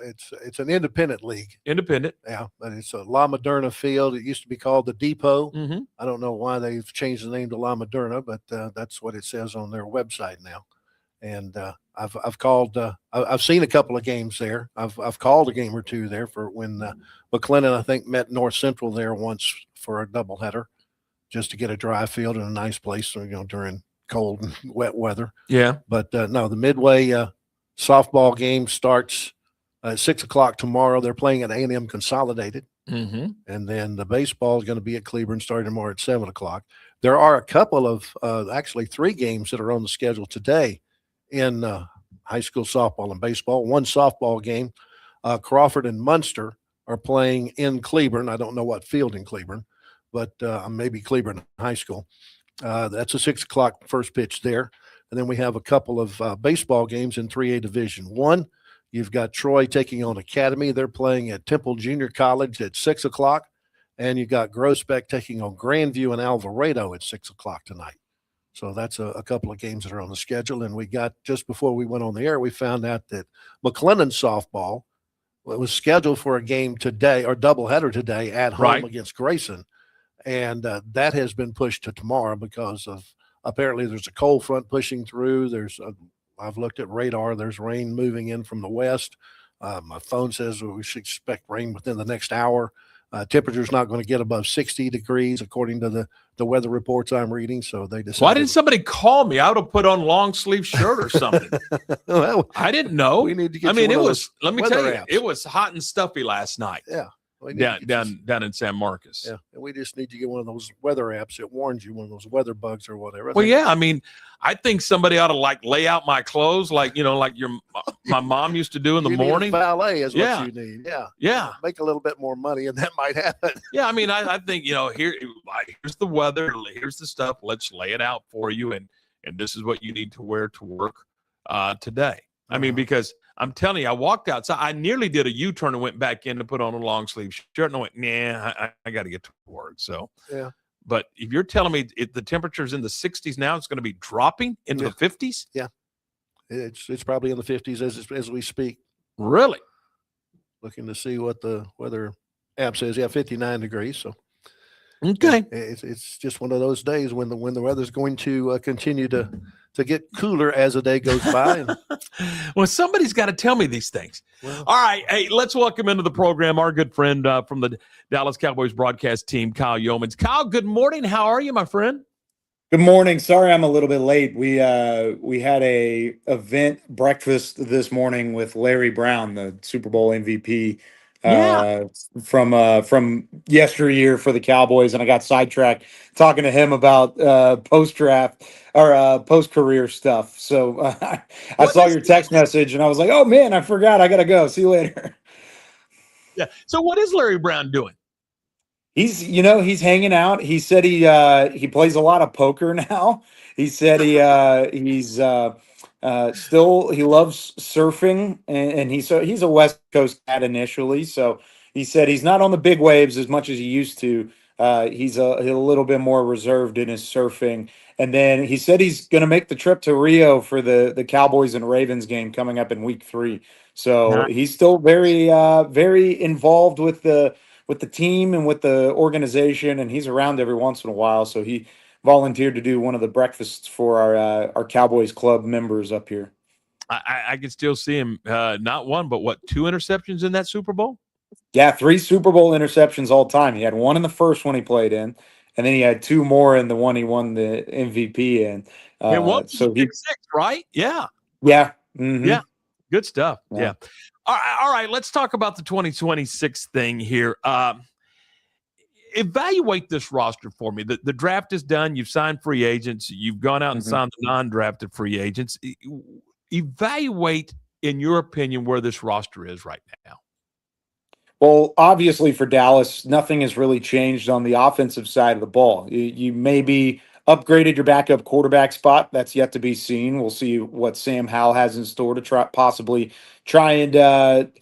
It's an independent league. Independent. Yeah, but it's a La Moderna field. It used to be called the Depot. Mm-hmm. I don't know why they've changed the name to La Moderna, but that's what it says on their website now. And I've called. I've seen a couple of games there. I've called a game or two there for when McLennan, I think, met North Central there once for a doubleheader, just to get a dry field in a nice place. So, during cold and wet weather. Yeah. But no, the Midway softball game starts at 6:00 tomorrow. They're playing at A&M Consolidated. Mm-hmm. And then the baseball is going to be at Cleburne starting tomorrow at 7:00. There are a couple of, actually 3 games that are on the schedule today in high school softball and baseball. One softball game, Crawford and Munster are playing in Cleburne. I don't know what field in Cleburne, but maybe Cleburne High School. That's a 6:00 first pitch there. And then we have a couple of baseball games in 3A Division 1. You've got Troy taking on Academy. They're playing at Temple Junior College at 6:00. And you've got Groesbeck taking on Grandview and Alvarado at 6:00 tonight. So that's a couple of games that are on the schedule. And we got, just before we went on the air, we found out that McLennan softball was scheduled for a game today, or doubleheader today at home against Grayson. And that has been pushed to tomorrow because of, apparently there's a cold front pushing through. I've looked at radar. There's rain moving in from the west. My phone says we should expect rain within the next hour. Temperature's not going to get above 60 degrees according to the weather reports I'm reading. So they decided. Why didn't somebody call me? I would have put on long sleeve shirt or something. Well, I didn't know. we need to get. I mean, you it one of was. those Let me weather tell you, apps. it was hot and stuffy last night. Yeah. We need to get you- Down in San Marcos. Yeah, and we just need to get one of those weather apps that warns you, one of those weather bugs or whatever. Well, yeah. I mean, I think somebody ought to lay out my clothes, like my mom used to do in the You need a morning. valet is Yeah. what you need. Yeah. Yeah. Make a little bit more money, and that might happen. Yeah, I mean, I think, here's the weather, here's the stuff. Let's lay it out for you, and this is what you need to wear to work today. I mean, because I'm telling you, I walked outside. I nearly did a U-turn and went back in to put on a long sleeve shirt, and I went, nah, I got to get to work. So, yeah. But if you're telling me the temperature's in the 60s now, it's going to be dropping into the 50s? Yeah. It's probably in the 50s as we speak. Really? Looking to see what the weather app says. Yeah, 59 degrees. So Okay. it's just one of those days when the weather's going to continue to get cooler as the day goes by. And, Well, somebody's got to tell me these things. well, All right. Hey, let's welcome into the program our good friend from the Dallas Cowboys broadcast team, Kyle Youmans. Kyle, good morning. How are you, my friend? Good morning. Sorry I'm a little bit late. We had a event breakfast this morning with Larry Brown, the Super Bowl MVP from yesteryear for the Cowboys, and I got sidetracked talking to him about post-draft or post-career stuff. So I saw your text message and I was like, "Oh man, I forgot. I got to go. See you later." Yeah. So what is Larry Brown doing? He's hanging out. He said he plays a lot of poker now. He said he's still, he loves surfing, and he's a West Coast cat initially. So he said he's not on the big waves as much as he used to. He's a little bit more reserved in his surfing. And then he said he's going to make the trip to Rio for the Cowboys and Ravens game coming up in week 3. So he's still very, very involved with the team and with the organization, and he's around every once in a while. So he volunteered to do one of the breakfasts for our Cowboys Club members up here. I can still see him, not one, but 2 interceptions in that Super Bowl? Yeah, 3 Super Bowl interceptions all time. He had 1 in the first one he played in, and then he had 2 more in the one he won the MVP in. And what? So he 6, right? Yeah. Yeah. Mm-hmm. Yeah. Good stuff. Yeah. Yeah. All right, let's talk about the 2026 thing here. Evaluate this roster for me. The draft is done. You've signed free agents. You've gone out and signed the non-drafted free agents. Evaluate, in your opinion, where this roster is right now. Well, obviously for Dallas, nothing has really changed on the offensive side of the ball. You maybe upgraded your backup quarterback spot. That's yet to be seen. We'll see what Sam Howell has in store to possibly try and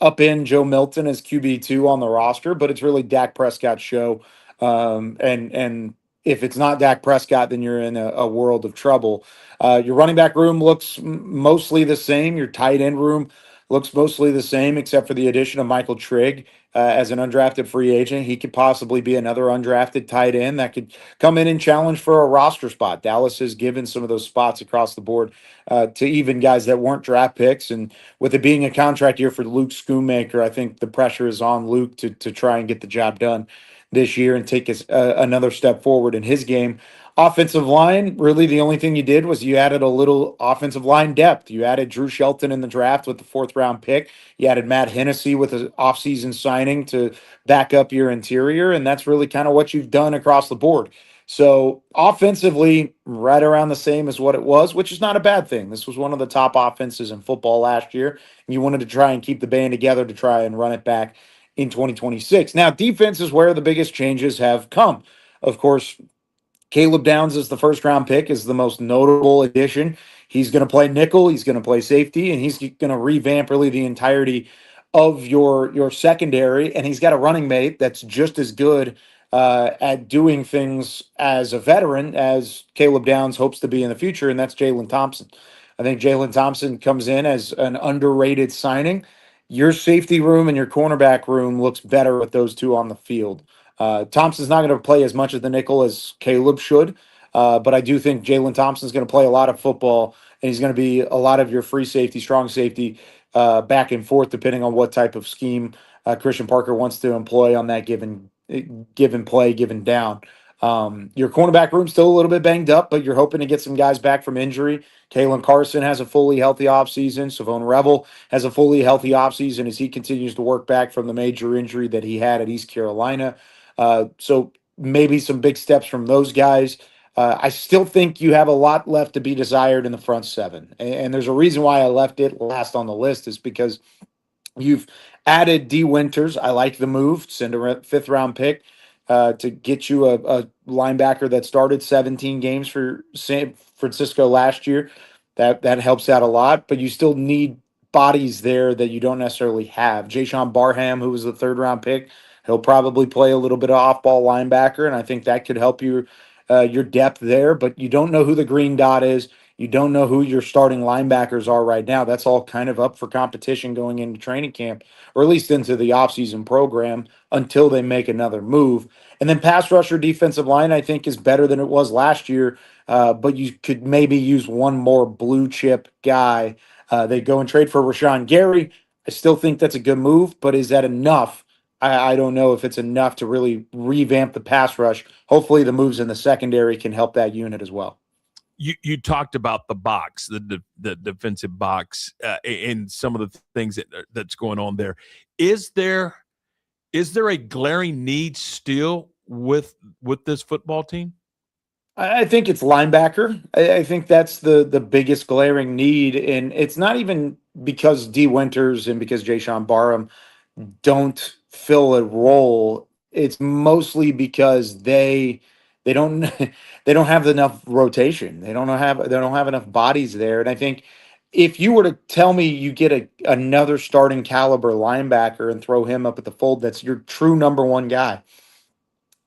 upend Joe Milton as QB2 on the roster, but it's really Dak Prescott's show. And if it's not Dak Prescott, then you're in a world of trouble. Your running back room looks mostly the same. Your tight end room looks mostly the same, except for the addition of Michael Trigg as an undrafted free agent. He could possibly be another undrafted tight end that could come in and challenge for a roster spot. Dallas has given some of those spots across the board to even guys that weren't draft picks. And with it being a contract year for Luke Schoonmaker, I think the pressure is on Luke to try and get the job done this year and take another step forward in his game. Offensive line, really the only thing you did was you added a little offensive line depth. You added Drew Shelton in the draft with the 4th-round pick. You added Matt Hennessy with an offseason signing to back up your interior, and that's really kind of what you've done across the board. So offensively, right around the same as what it was, which is not a bad thing. This was one of the top offenses in football last year, and you wanted to try and keep the band together to try and run it back in 2026. Now, defense is where the biggest changes have come. Of course, Caleb Downs is the 1st-round pick, is the most notable addition. He's going to play nickel, he's going to play safety, and he's going to revamp really the entirety of your secondary. And he's got a running mate that's just as good at doing things as a veteran as Caleb Downs hopes to be in the future, and that's Jalen Thompson. I think Jalen Thompson comes in as an underrated signing. Your safety room and your cornerback room looks better with those two on the field. Thompson's not going to play as much of the nickel as Caleb should, but I do think Jalen Thompson's going to play a lot of football, and he's going to be a lot of your free safety, strong safety, back and forth, depending on what type of scheme Christian Parker wants to employ on that given play, given down. Your cornerback room's still a little bit banged up, but you're hoping to get some guys back from injury. Kalen Carson has a fully healthy offseason. Savone Revel has a fully healthy offseason as he continues to work back from the major injury that he had at East Carolina. So maybe some big steps from those guys. I still think you have a lot left to be desired in the front seven. And there's a reason why I left it last on the list is because you've added D. Winters. I like the move. Send a 5th-round pick to get you a linebacker that started 17 games for San Francisco last year. That helps out a lot, but you still need bodies there that you don't necessarily have. Jayshon Barham, who was the 3rd-round pick, he'll probably play a little bit of off-ball linebacker, and I think that could help you your depth there. But you don't know who the green dot is. You don't know who your starting linebackers are right now. That's all kind of up for competition going into training camp, or at least into the offseason program until they make another move. And then pass rusher, defensive line, I think, is better than it was last year, but you could maybe use one more blue chip guy. They go and trade for Rashawn Gary. I still think that's a good move, but is that enough? I don't know if it's enough to really revamp the pass rush. Hopefully the moves in the secondary can help that unit as well. You talked about the box, the defensive box, and some of the things that's going on there. Is there a glaring need still with this football team? I think it's linebacker. I think that's the biggest glaring need, and it's not even because D. Winters and because Jayshon Barham don't fill a role. It's mostly because they don't they don't have enough rotation. They don't have enough bodies there. And I think if you were to tell me you get another starting caliber linebacker and throw him up at the fold, that's your true number one guy.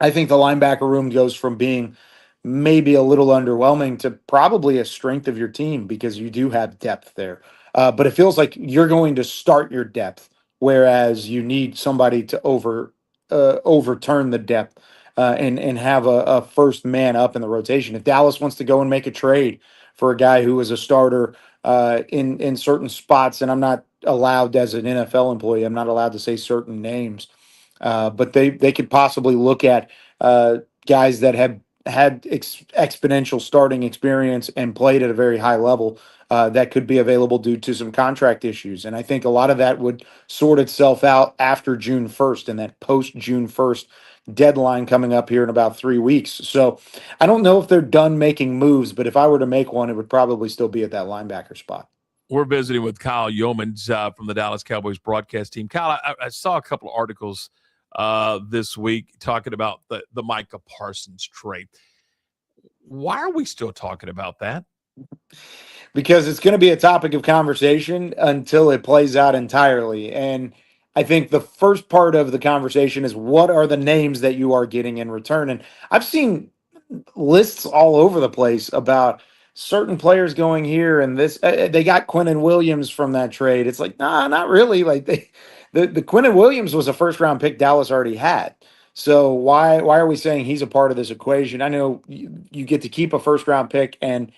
I think the linebacker room goes from being maybe a little underwhelming to probably a strength of your team because you do have depth there. But it feels like you're going to start your depth, whereas you need somebody to overturn the depth and have a first man up in the rotation. If Dallas wants to go and make a trade for a guy who was a starter in certain spots, and I'm not allowed as an NFL employee, I'm not allowed to say certain names, but they could possibly look at guys that have had exponential starting experience and played at a very high level that could be available due to some contract issues. And I think a lot of that would sort itself out after June 1st and that post June 1st deadline coming up here in about 3 weeks. So I don't know if they're done making moves, but if I were to make one, it would probably still be at that linebacker spot. We're visiting with Kyle Youmans from the Dallas Cowboys broadcast team. Kyle, I saw a couple of articles this week talking about the Micah Parsons trade. Why are we still talking about that? Because it's going to be a topic of conversation until it plays out entirely. And I think the first part of the conversation is what are the names that you are getting in return? And I've seen lists all over the place about certain players going here and this. They got Quinnen Williams from that trade. It's like, nah, not really. Like the Quinnen Williams was a first round pick Dallas already had. So why are we saying he's a part of this equation? I know you get to keep a first round pick and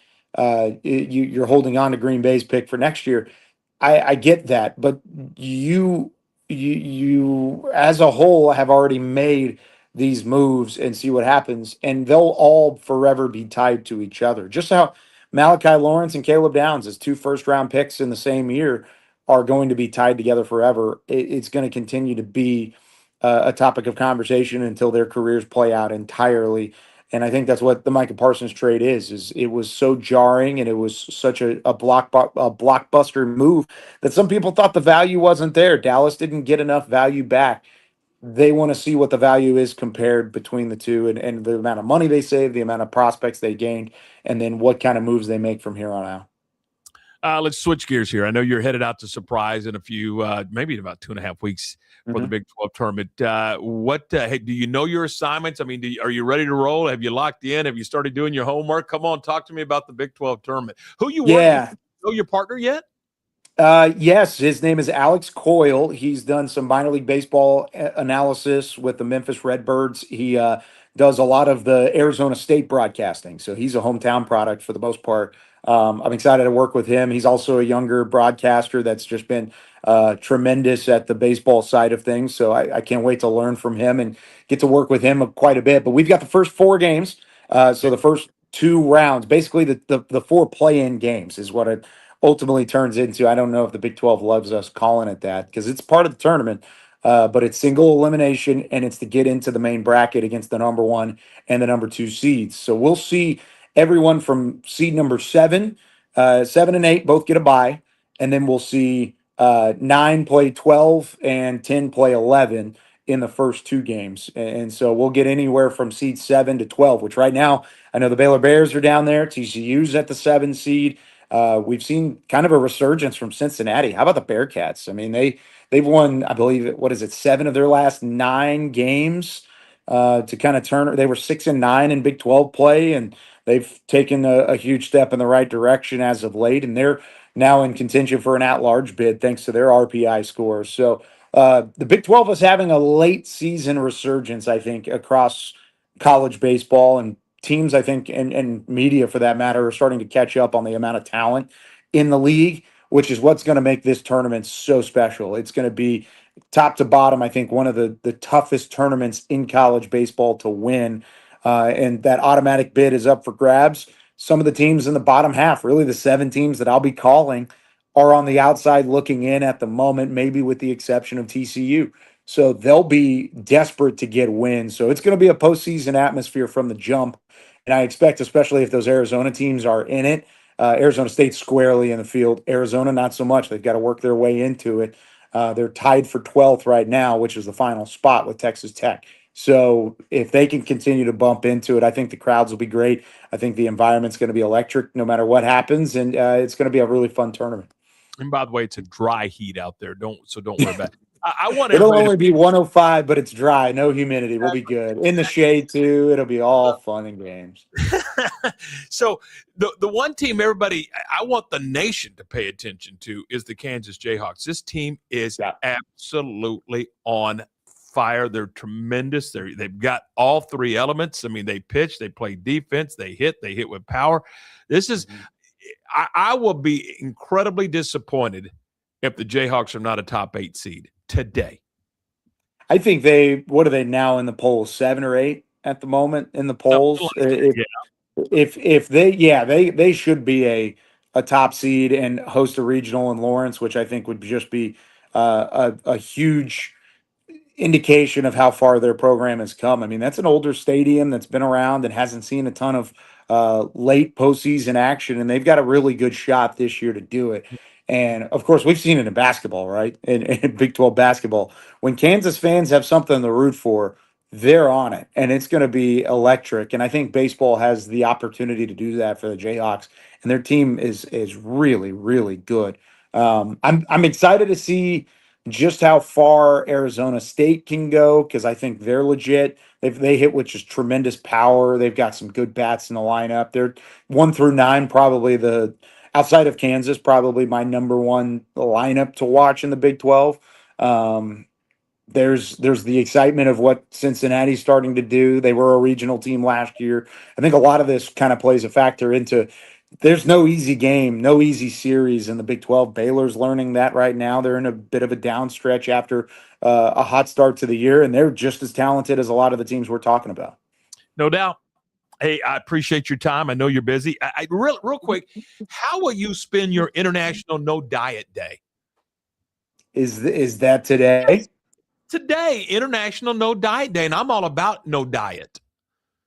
you're holding on to Green Bay's pick for next year. I get that, but you as a whole have already made these moves and see what happens, and they'll all forever be tied to each other. Just how Malachi Lawrence and Caleb Downs, as 2 first-round picks in the same year, are going to be tied together forever. It's going to continue to be a topic of conversation until their careers play out entirely. And I think that's what the Micah Parsons trade is it was so jarring and it was such a blockbuster move that some people thought the value wasn't there. Dallas didn't get enough value back. They want to see what the value is compared between the two and the amount of money they saved, the amount of prospects they gained, and then what kind of moves they make from here on out. Let's switch gears here. I know you're headed out to Surprise in a few, maybe in about 2.5 weeks for the Big 12 tournament. Hey, do you know your assignments? I mean, are you ready to roll? Have you locked in? Have you started doing your homework? Come on, talk to me about the Big 12 tournament. Who you working with? Know your partner yet? Yes, his name is Alex Coyle. He's done some minor league baseball analysis with the Memphis Redbirds. He does a lot of the Arizona State broadcasting, so he's a hometown product for the most part. I'm excited to work with him. He's also a younger broadcaster that's just been tremendous at the baseball side of things, so I can't wait to learn from him and get to work with him quite a bit. But we've got the first 4 games, so the first 2 rounds, basically the 4 play-in games is what it ultimately turns into. I don't know if the Big 12 loves us calling it that because it's part of the tournament, but it's single elimination and it's to get into the main bracket against the number 1 and the number 2 seeds. So we'll see everyone from seed number 7, 7 and 8 both get a bye, and then we'll see 9 play 12 and 10 play 11 in the first 2 games. And so we'll get anywhere from seed 7 to 12, which right now I know the Baylor Bears are down there. TCU's at the 7 seed. We've seen kind of a resurgence from Cincinnati. How about the Bearcats? I mean, they've won, I believe, 7 of their last 9 games to kind of turn. They were 6-9 in Big 12 play, and they've taken a huge step in the right direction as of late, and they're now in contention for an at-large bid thanks to their RPI scores. So the Big 12 is having a late season resurgence, I think, across college baseball, and teams, I think, and media for that matter, are starting to catch up on the amount of talent in the league, which is what's going to make this tournament so special. It's going to be top to bottom, I think, one of the toughest tournaments in college baseball to win. And that automatic bid is up for grabs. Some of the teams in the bottom half, really the 7 teams that I'll be calling, are on the outside looking in at the moment, maybe with the exception of TCU. So they'll be desperate to get wins. So it's going to be a postseason atmosphere from the jump. And I expect, especially if those Arizona teams are in it, Arizona State squarely in the field. Arizona, not so much. They've got to work their way into it. They're tied for 12th right now, which is the final spot with Texas Tech. So if they can continue to bump into it, I think the crowds will be great. I think the environment's going to be electric no matter what happens. And it's going to be a really fun tournament. And by the way, it's a dry heat out there. Don't worry about it. I want It'll only be 105, but it's dry, no humidity. We'll be good. In the shade too. It'll be all fun and games. So the one team everybody, I want the nation to pay attention to is the Kansas Jayhawks. This team is absolutely on fire. They're tremendous. They've got all 3 elements. I mean, they pitch, they play defense, they hit with power. This is, I will be incredibly disappointed if the Jayhawks are not a top 8 seed today. I think what are they now in the polls, 7 or 8? at the moment in the Something polls. like that, yeah. If they should be a top seed and host a regional in Lawrence, which I think would just be a huge indication of how far their program has come. I mean, that's an older stadium that's been around and hasn't seen a ton of late postseason action, and they've got a really good shot this year to do it. And of course, we've seen it in basketball, right? In Big 12 basketball, when Kansas fans have something to root for, they're on it, and it's going to be electric. And I think baseball has the opportunity to do that for the Jayhawks, and their team is really, really good. I'm excited to see just how far Arizona State can go, because I think they're legit. They hit with just tremendous power. They've got some good bats in the lineup. They're 1 through 9, probably outside of Kansas, probably my number one lineup to watch in the Big 12. There's the excitement of what Cincinnati's starting to do. They were a regional team last year. I think a lot of this kind of plays a factor into there's no easy game, no easy series in the Big 12. Baylor's learning that right now. They're in a bit of a down stretch after a hot start to the year, and they're just as talented as a lot of the teams we're talking about. No doubt. Hey, I appreciate your time. I know you're busy. Real quick, how will you spend your International No Diet Day? Is that today? Today, International No Diet Day, and I'm all about no diet.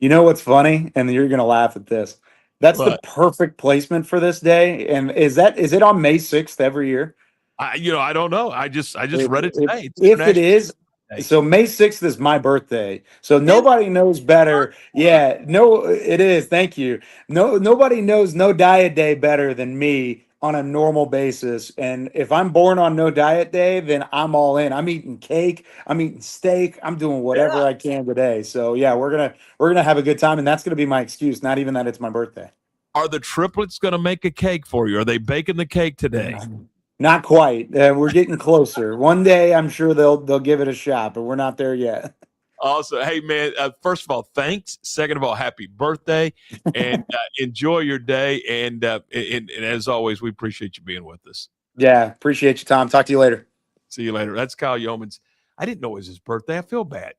You know what's funny? And you're going to laugh at this. That's the perfect placement for this day. And is it on May 6th every year? I don't know. I just read it today. If it is, so May 6th is my birthday. So nobody knows better. Yeah, no, it is. Thank you. Nobody knows No Diet Day better than me on a normal basis. And if I'm born on No Diet Day, then I'm all in. I'm eating cake. I'm eating steak. I'm doing whatever I can today. So yeah, we're gonna have a good time, and that's gonna be my excuse. Not even that it's my birthday. Are the triplets gonna make a cake for you? Are they baking the cake today? Not quite. We're getting closer. One day, I'm sure they'll give it a shot, but we're not there yet. Also, hey, man, first of all, thanks. Second of all, happy birthday, and enjoy your day. And as always, we appreciate you being with us. Yeah, appreciate you, Tom. Talk to you later. See you later. That's Kyle Youmans. I didn't know it was his birthday. I feel bad.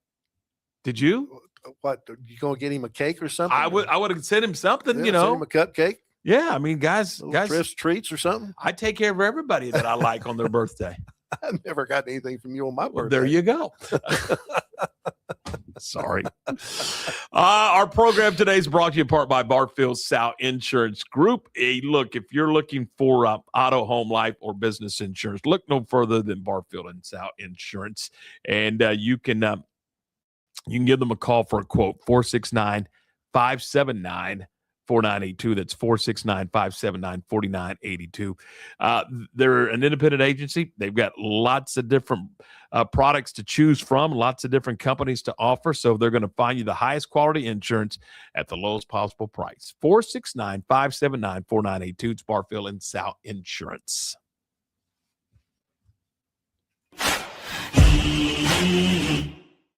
Did you? What, you going to get him a cake or something? I would have sent him something, Send him a cupcake? Yeah, I mean, guys, Thrifts, treats or something? I take care of everybody that I like on their birthday. I've never gotten anything from you on my birthday. Well, there you go. Sorry. Our program today is brought to you in part by Barfield South Insurance Group. Hey, look, if you're looking for auto, home, life, or business insurance, look no further than Barfield and South Insurance. And you can give them a call for a quote, 469-579-4982. That's 469-579-4982. They're an independent agency. They've got lots of different products to choose from, lots of different companies to offer. So they're going to find you the highest quality insurance at the lowest possible price. 469-579-4982. It's Barfield and South Insurance.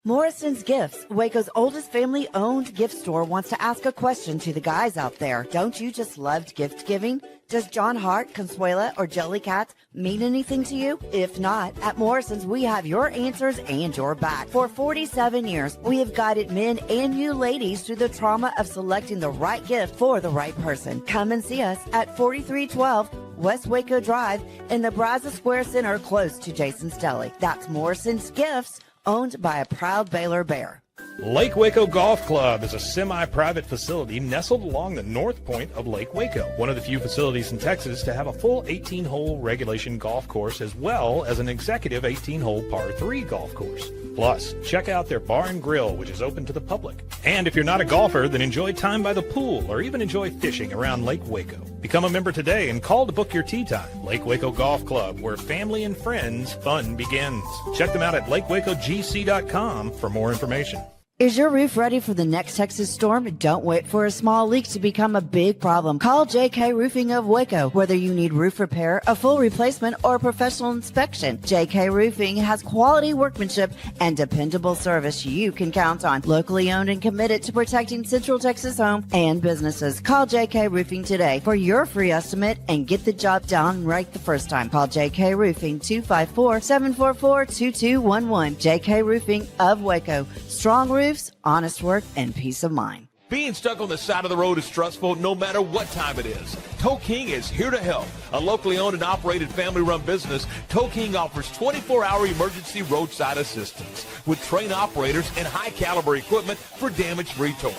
Morrison's Gifts, Waco's oldest family-owned gift store, wants to ask a question to the guys out there. Don't you just love gift giving? Does John Hart, Consuela, or Jellycat mean anything to you? If not, at Morrison's, we have your answers and your back. For 47 years, we have guided men and you ladies through the trauma of selecting the right gift for the right person. Come and see us at 4312 West Waco Drive in the Brazos Square Center, close to Jason's Deli. That's Morrison's Gifts, owned by a proud Baylor Bear. Lake Waco Golf Club is a semi-private facility nestled along the north point of Lake Waco, one of the few facilities in Texas to have a full 18-hole regulation golf course as well as an executive 18-hole par 3 golf course. Plus, check out their bar and grill, which is open to the public. And if you're not a golfer, then enjoy time by the pool or even enjoy fishing around Lake Waco. Become a member today and call to book your tee time. Lake Waco Golf Club, where family and friends fun begins. Check them out at lakewacogc.com for more information. Is your roof ready for the next Texas storm? Don't wait for a small leak to become a big problem. Call JK Roofing of Waco. Whether you need roof repair, a full replacement, or a professional inspection, JK Roofing has quality workmanship and dependable service you can count on. Locally owned and committed to protecting Central Texas homes and businesses. Call JK Roofing today for your free estimate and get the job done right the first time. Call JK Roofing 254-744-2211. JK Roofing of Waco. Strong roof roofs, honest work, and peace of mind. Being stuck on the side of the road is stressful no matter what time it is. Tow King is here to help. A locally owned and operated family-run business, Tow King offers 24-hour emergency roadside assistance with trained operators and high-caliber equipment for damage-free towing.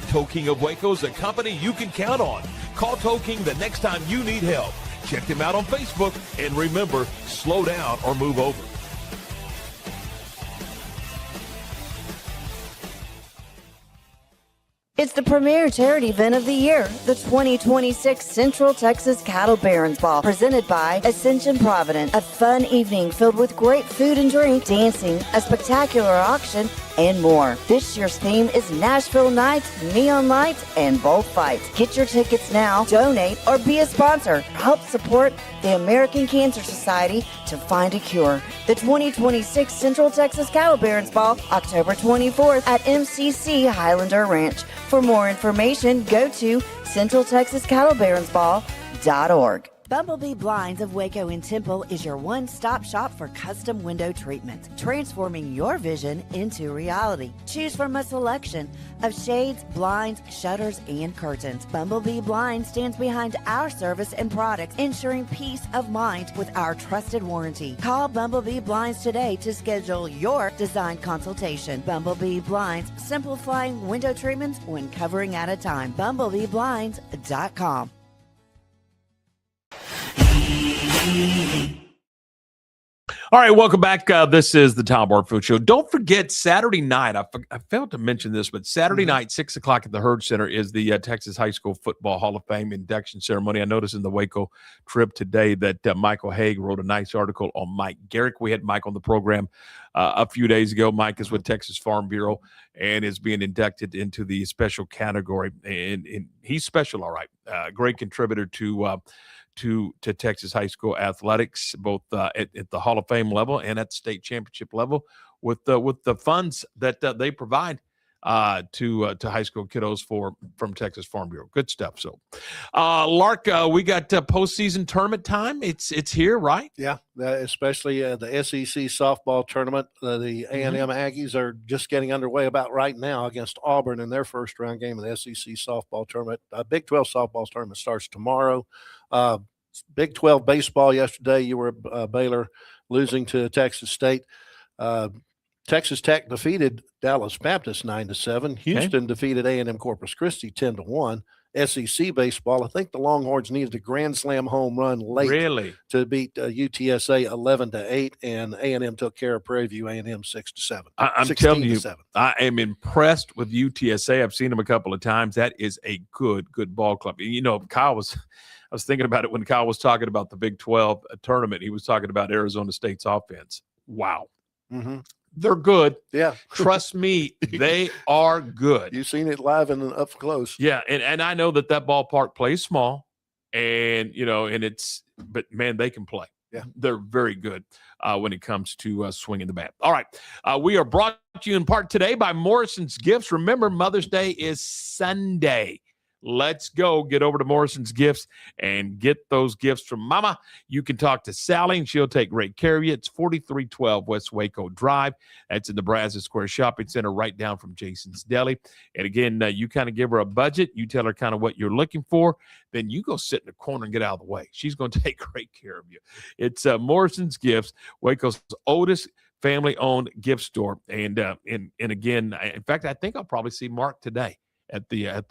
Tow King of Waco is a company you can count on. Call Tow King the next time you need help. Check them out on Facebook, and remember, slow down or move over. It's the premier charity event of the year, the 2026 Central Texas Cattle Barons Ball, presented by Ascension Providence. A fun evening filled with great food and drink, dancing, a spectacular auction, and more. This year's theme is Nashville Nights, Neon Lights, and Bullfights. Get your tickets now, donate, or be a sponsor. Help support the American Cancer Society to find a cure. The 2026 Central Texas Cattle Barons Ball, October 24th at MCC Highlander Ranch. For more information, go to centraltexascattlebaronsball.org. Bumblebee Blinds of Waco and Temple is your one-stop shop for custom window treatments, transforming your vision into reality. Choose from a selection of shades, blinds, shutters, and curtains. Bumblebee Blinds stands behind our service and products, ensuring peace of mind with our trusted warranty. Call Bumblebee Blinds today to schedule your design consultation. Bumblebee Blinds, simplifying window treatments one covering at a time. BumblebeeBlinds.com. All right, welcome back. This is the Tom Barfield Show. Don't forget, Saturday night, I failed to mention this, but Saturday night, 6 o'clock at the Herd Center is the Texas High School Football Hall of Fame induction ceremony. I noticed in the Waco trip today that Michael Haig wrote a nice article on Mike Garrick. We had Mike on the program a few days ago. Mike is with Texas Farm Bureau and is being inducted into the special category. And he's special, all right. Great contributor to Texas high school athletics, both at the Hall of Fame level and at the state championship level, with the funds that they provide to high school kiddos from Texas Farm Bureau. Good stuff. So, Lark, we got postseason tournament time. It's here, right? Yeah, especially the SEC softball tournament. The A&M Aggies are just getting underway about right now against Auburn in their first round game of the SEC softball tournament. Big 12 softball tournament starts tomorrow. Big 12 baseball yesterday, you were Baylor losing to Texas State. Texas Tech defeated Dallas Baptist 9-7. Houston defeated A&M Corpus Christi 10-1. SEC baseball, I think the Longhorns needed a grand slam home run late to beat UTSA 11-8, and A&M took care of Prairie View A&M 6-7. I'm telling you, I am impressed with UTSA. I've seen them a couple of times. That is a good ball club. You know, I was thinking about it when Kyle was talking about the Big 12 tournament. He was talking about Arizona State's offense. Wow. Mm-hmm. They're good. Yeah. Trust me, they are good. You've seen it live and up close. Yeah, and I know that ballpark plays small, and but man, they can play. Yeah, they're very good when it comes to swinging the bat. All right, we are brought to you in part today by Morrison's Gifts. Remember, Mother's Day is Sunday. Let's go get over to Morrison's Gifts and get those gifts from Mama. You can talk to Sally, and she'll take great care of you. It's 4312 West Waco Drive. That's in the Brazos Square Shopping Center, right down from Jason's Deli. And again, you kind of give her a budget. You tell her kind of what you're looking for. Then you go sit in the corner and get out of the way. She's going to take great care of you. It's Morrison's Gifts, Waco's oldest family-owned gift store. And again, in fact, I think I'll probably see Mark today at the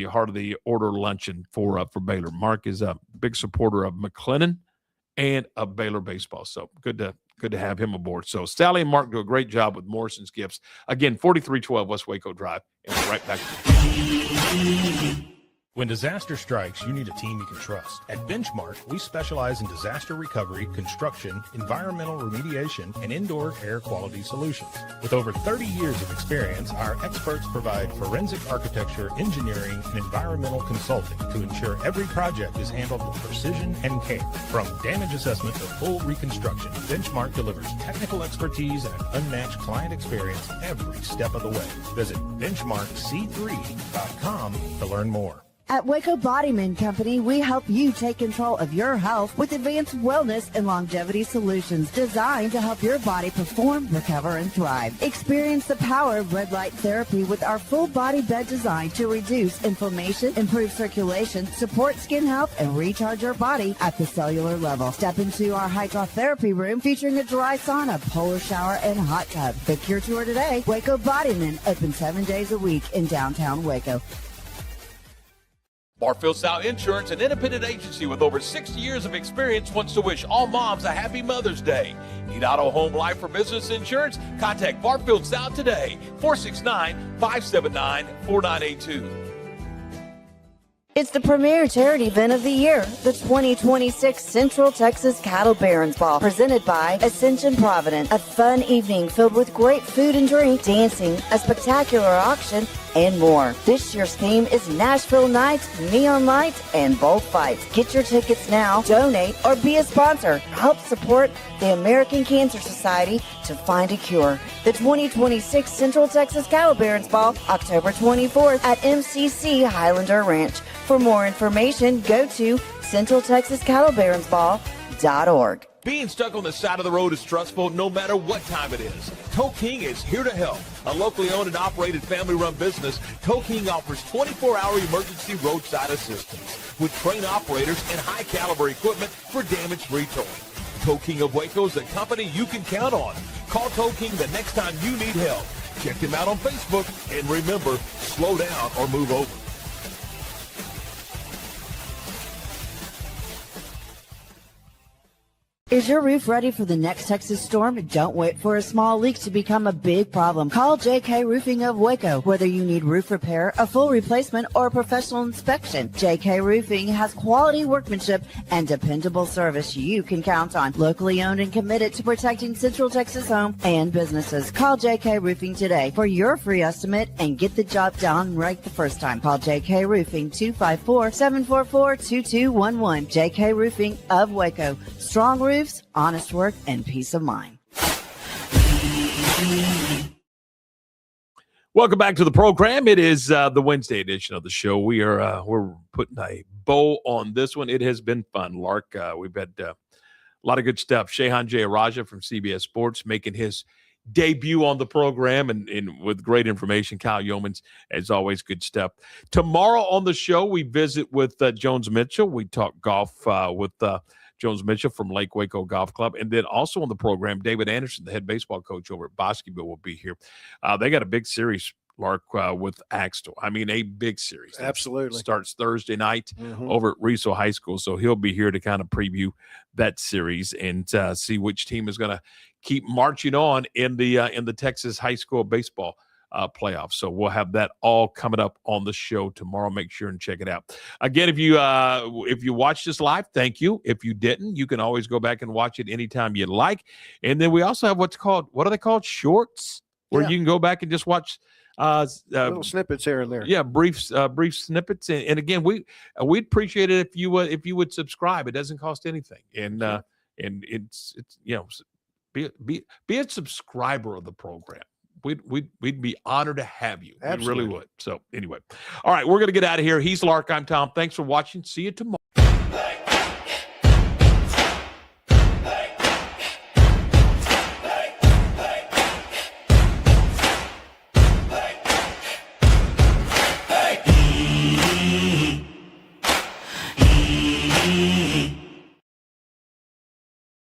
Heart of the Order luncheon for Baylor. Mark is a big supporter of McLennan and of Baylor baseball. So good to have him aboard. So Sally and Mark do a great job with Morrison's Gifts. Again, 4312 West Waco Drive. And we're right back. When disaster strikes, you need a team you can trust. At Benchmark, we specialize in disaster recovery, construction, environmental remediation, and indoor air quality solutions. With over 30 years of experience, our experts provide forensic architecture, engineering, and environmental consulting to ensure every project is handled with precision and care. From damage assessment to full reconstruction, Benchmark delivers technical expertise and an unmatched client experience every step of the way. Visit benchmarkc3.com to learn more. At Waco Bodyman Company, we help you take control of your health with advanced wellness and longevity solutions designed to help your body perform, recover, and thrive. Experience the power of red light therapy with our full body bed design to reduce inflammation, improve circulation, support skin health, and recharge your body at the cellular level. Step into our hydrotherapy room featuring a dry sauna, polar shower, and hot tub. Book your tour today. Waco Bodyman, open 7 days a week in downtown Waco. Barfield Show Insurance, an independent agency with over 60 years of experience, wants to wish all moms a happy Mother's Day. Need auto, home, life, or business insurance? Contact Barfield Show today, 469-579-4982. It's the premier charity event of the year, the 2026 Central Texas Cattle Barons Ball, presented by Ascension Providence. A fun evening filled with great food and drink, dancing, a spectacular auction, and more. This year's theme is Nashville Nights, Neon Lights, and Bullfights. Get your tickets now, donate, or be a sponsor. Help support the American Cancer Society to find a cure. The 2026 Central Texas Cattle Barons Ball, October 24th at MCC Highlander Ranch. For more information, go to CentralTexasCattleBaronsBall.org. Being stuck on the side of the road is stressful no matter what time it is. Tow King is here to help. A locally owned and operated family-run business, Tow King offers 24-hour emergency roadside assistance with trained operators and high-caliber equipment for damage-free towing. Tow King of Waco is a company you can count on. Call Tow King the next time you need help. Check them out on Facebook, and remember, slow down or move over. Is your roof ready for the next Texas storm? Don't wait for a small leak to become a big problem. Call JK Roofing of Waco. Whether you need roof repair, a full replacement, or a professional inspection, JK Roofing has quality workmanship and dependable service you can count on. Locally owned and committed to protecting Central Texas homes and businesses. Call JK Roofing today for your free estimate and get the job done right the first time. Call JK Roofing 254-744-2211. JK Roofing of Waco. Strong roofs, honest work, and peace of mind. Welcome back to the program. It is the Wednesday edition of the show. We're putting a bow on this one. It has been fun, Lark. We've had a lot of good stuff. Shehan Jeyarajah from CBS Sports making his debut on the program and with great information. Kyle Youmans, as always, good stuff. Tomorrow on the show, we visit with Jones Mitchell. We talk golf with Jones Mitchell from Lake Waco Golf Club. And then also on the program, David Anderson, the head baseball coach over at Bosqueville, will be here. They got a big series, Lark, with Axtell. I mean, a big series. Absolutely. Starts Thursday night over at Riesel High School. So he'll be here to kind of preview that series and see which team is going to keep marching on in the Texas high school baseball playoffs. So we'll have that all coming up on the show tomorrow. Make sure and check it out. Again, if you watched this live, thank you. If you didn't, you can always go back and watch it anytime you like. And then we also have what are they called? Shorts, where you can go back and just watch little snippets here and there. Yeah, brief snippets. And again, we'd appreciate it if you would subscribe. It doesn't cost anything. And it's be a subscriber of the program. We'd be honored to have you. Absolutely. We really would. So anyway, all right, we're going to get out of here. He's Lark. I'm Tom. Thanks for watching. See you tomorrow.